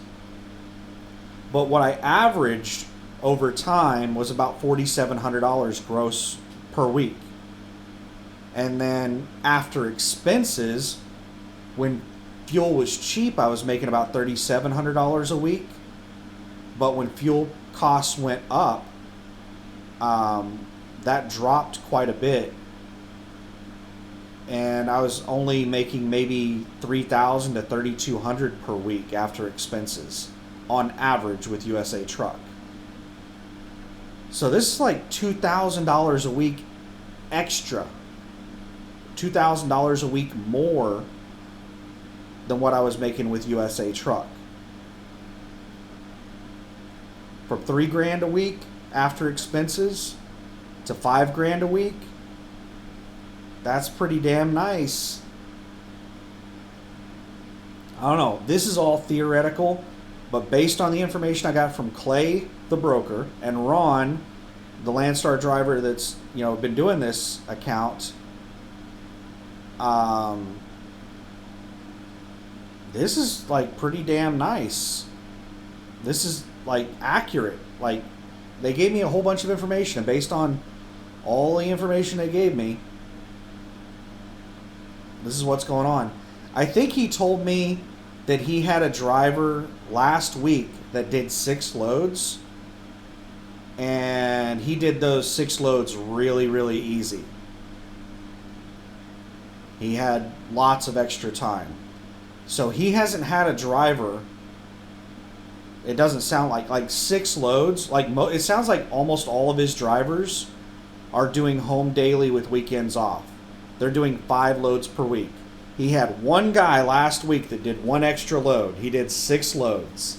But what I averaged over time was about $4,700 gross per week. And then after expenses, when fuel was cheap, I was making about $3,700 a week. But when fuel costs went up, that dropped quite a bit. And I was only making maybe $3,000 to $3,200 per week after expenses on average with USA Truck. So this is like $2,000 a week extra. $2,000 a week more than what I was making with USA Truck. From 3 grand a week after expenses to 5 grand a week, that's pretty damn nice. I don't know. This is all theoretical, but based on the information I got from Clay, the broker, and Ron, the Landstar driver that's been doing this account, this is like pretty damn nice. This is like accurate. Like, they gave me a whole bunch of information, and based on all the information they gave me, this is what's going on. I think he told me that he had a driver last week that did 6 loads, and he did those 6 loads really, really easy. He had lots of extra time. So he hasn't had a driver, it doesn't sound like 6 loads. It sounds like almost all of his drivers are doing home daily with weekends off. They're doing 5 loads per week. He had one guy last week that did 1 extra load. He did 6 loads.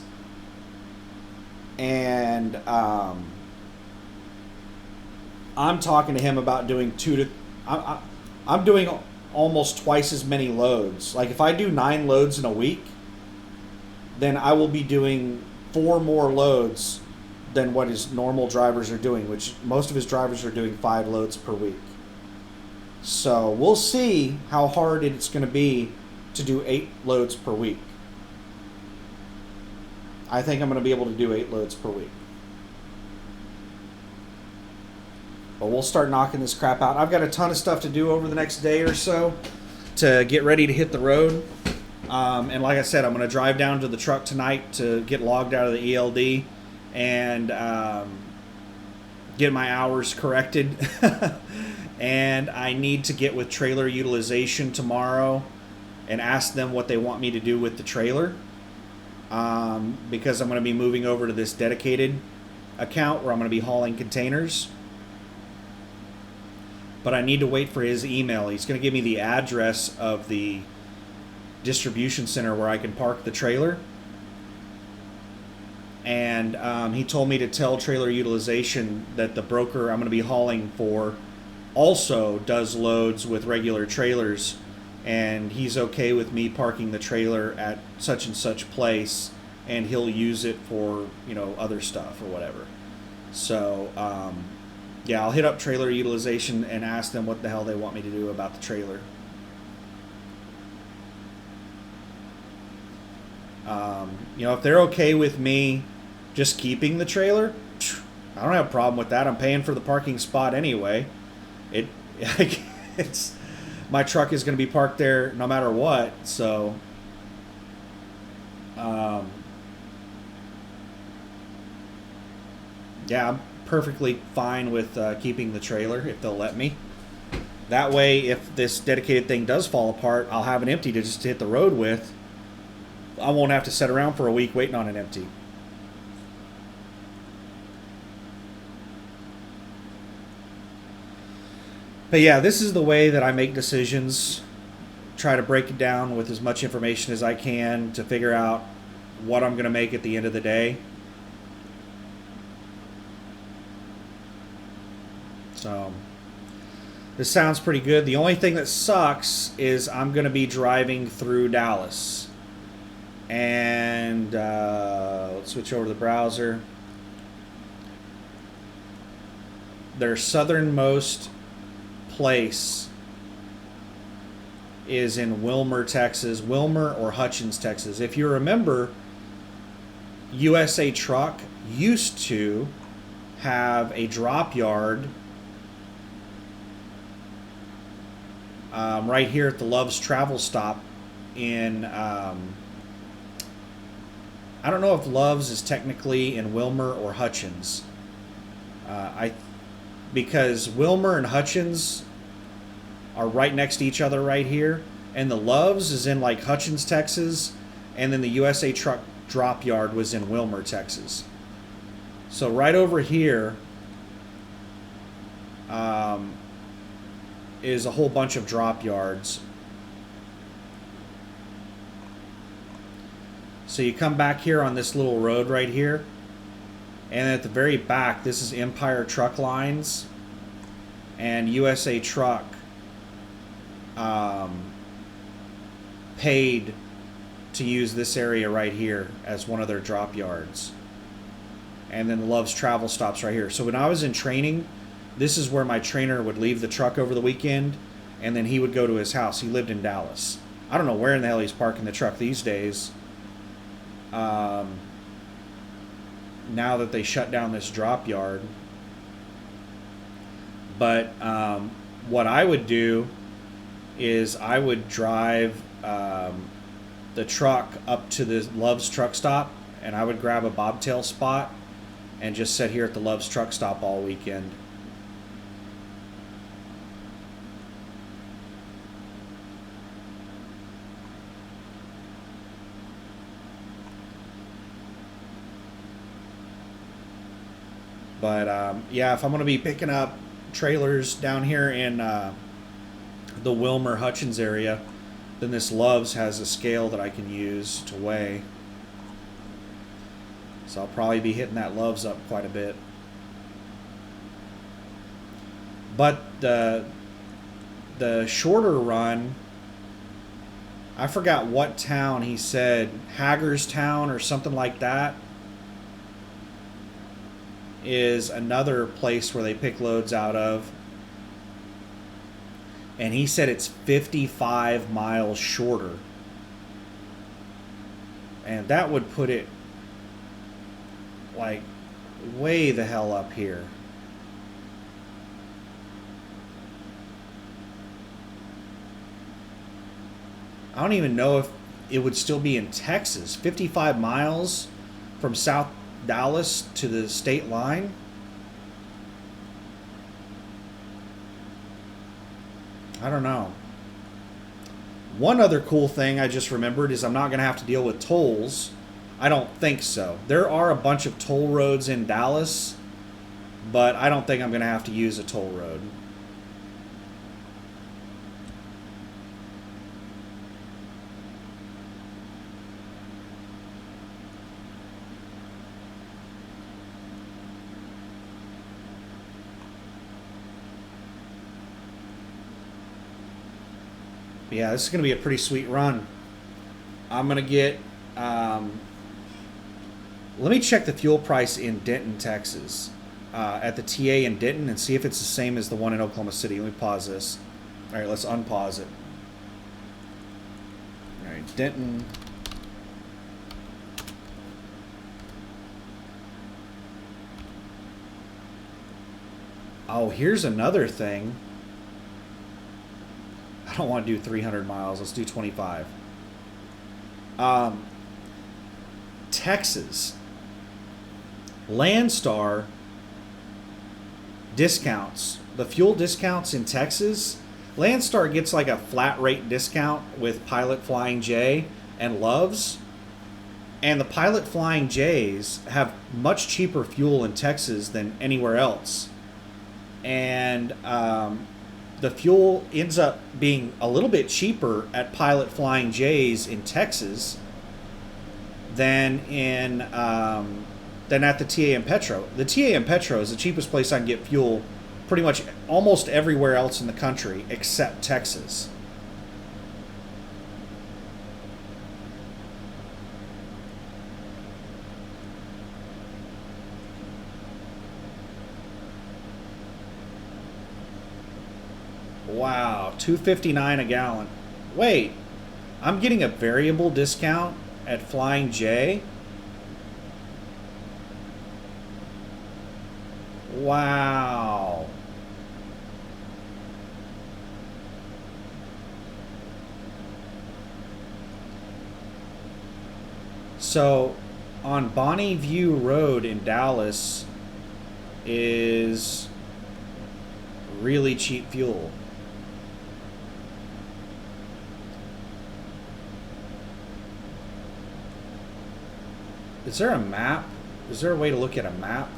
And I'm talking to him about doing I'm doing almost twice as many loads. Like, if I do 9 loads in a week, then I will be doing 4 more loads than what his normal drivers are doing, which most of his drivers are doing 5 loads per week. So we'll see how hard it's going to be to do 8 loads per week. I think I'm going to be able to do 8 loads per week. But we'll start knocking this crap out. I've got a ton of stuff to do over the next day or so to get ready to hit the road. And like I said, I'm going to drive down to the truck tonight to get logged out of the ELD and get my hours corrected. And I need to get with trailer utilization tomorrow and ask them what they want me to do with the trailer. Because I'm going to be moving over to this dedicated account where I'm going to be hauling containers. But I need to wait for his email. He's going to give me the address of the distribution center where I can park the trailer. And he told me to tell trailer utilization that the broker I'm going to be hauling for also does loads with regular trailers and he's okay with me parking the trailer at such and such place, and he'll use it for, you know, other stuff or whatever. So yeah, I'll hit up trailer utilization and ask them what the hell they want me to do about the trailer. You know, if they're okay with me just keeping the trailer, I don't have a problem with that. I'm paying for the parking spot anyway. It it's my truck is going to be parked there no matter what. So yeah, I'm perfectly fine with keeping the trailer if they'll let me. That way, if this dedicated thing does fall apart, I'll have an empty to just hit the road with. I won't have to sit around for a week waiting on an empty. But yeah, this is the way that I make decisions. Try to break it down with as much information as I can to figure out what I'm going to make at the end of the day. So this sounds pretty good. The only thing that sucks is I'm going to be driving through Dallas. And let's switch over to the browser. Their southernmost place is in Wilmer, Texas. Wilmer or Hutchins, Texas. If you remember, USA Truck used to have a drop yard right here at the Love's Travel Stop in I don't know if Love's is technically in Wilmer or Hutchins. Because Wilmer and Hutchins are right next to each other right here, and the Love's is in like Hutchins, Texas, and then the USA Truck drop yard was in Wilmer, Texas. So right over here is a whole bunch of drop yards. So you come back here on this little road right here, and at the very back, this is Empire Truck Lines, and USA Truck paid to use this area right here as one of their drop yards. And then Love's Travel Stops right here. So when I was in training, this is where my trainer would leave the truck over the weekend, and then he would go to his house. He lived in Dallas. I don't know where in the hell he's parking the truck these days. Now that they shut down this drop yard. But what I would do is I would drive the truck up to the Love's truck stop, and I would grab a bobtail spot and just sit here at the Love's truck stop all weekend. But yeah, if I'm going to be picking up trailers down here in the Wilmer Hutchins area, then this Love's has a scale that I can use to weigh. So I'll probably be hitting that Love's up quite a bit. But the shorter run, I forgot what town he said, Hagerstown or something like that, is another place where they pick loads out of. And he said it's 55 miles shorter. And that would put it like way the hell up here. I don't even know if it would still be in Texas. 55 miles from South Dallas to the state line. I don't know. One other cool thing I just remembered is I'm not going to have to deal with tolls. I don't think so. There are a bunch of toll roads in Dallas, but I don't think I'm going to have to use a toll road. Yeah, this is going to be a pretty sweet run. I'm going to get... let me check the fuel price in Denton, Texas. At the TA in Denton and see if it's the same as the one in Oklahoma City. Let me pause this. All right, let's unpause it. All right, Denton. Oh, here's another thing. I don't want to do 300 miles. Let's do 25. Texas. Landstar discounts. The fuel discounts in Texas. Landstar gets like a flat rate discount with Pilot Flying J and Loves. And the Pilot Flying J's have much cheaper fuel in Texas than anywhere else. And the fuel ends up being a little bit cheaper at Pilot Flying J's in Texas than in than at the TA and Petro. The TA and Petro is the cheapest place I can get fuel pretty much almost everywhere else in the country except Texas. Wow, $2.59 a gallon. Wait, I'm getting a variable discount at Flying J? Wow. So, on Bonnie View Road in Dallas is really cheap fuel. Is there a map? Is there a way to look at a map?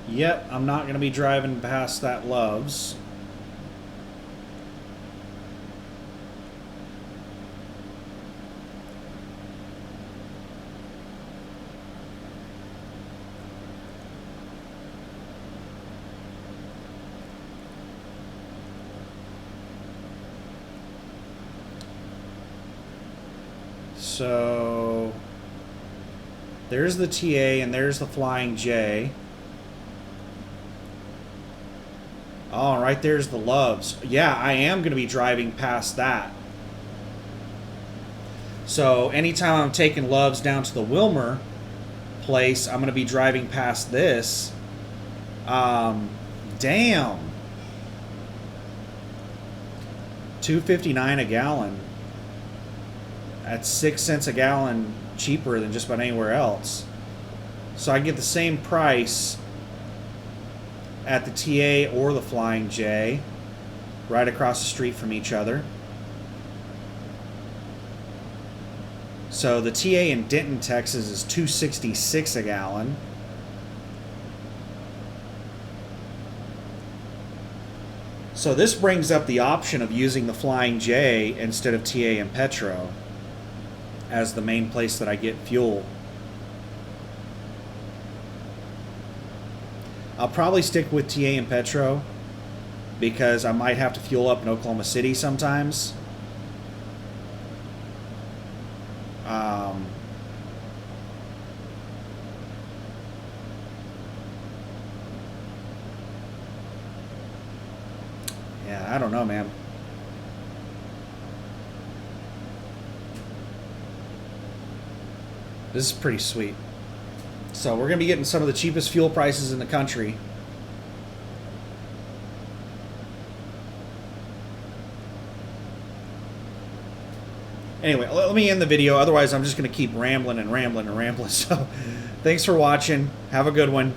Yep, I'm not going to be driving past that Loves. So there's the TA and there's the Flying J. Oh, right there's the Loves. Yeah, I am going to be driving past that. So anytime I'm taking Loves down to the Wilmer place, I'm going to be driving past this. Damn. $2.59 a gallon. That's 6 cents a gallon cheaper than just about anywhere else. So I get the same price at the TA or the Flying J, right across the street from each other. So the TA in Denton, Texas is $2.66 a gallon. So this brings up the option of using the Flying J instead of TA and Petro as the main place that I get fuel. I'll probably stick with TA and Petro because I might have to fuel up in Oklahoma City sometimes. Yeah, I don't know, man. This is pretty sweet. So we're going to be getting some of the cheapest fuel prices in the country. Anyway, let me end the video. Otherwise, I'm just going to keep rambling and rambling and rambling. So thanks for watching. Have a good one.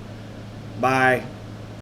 Bye.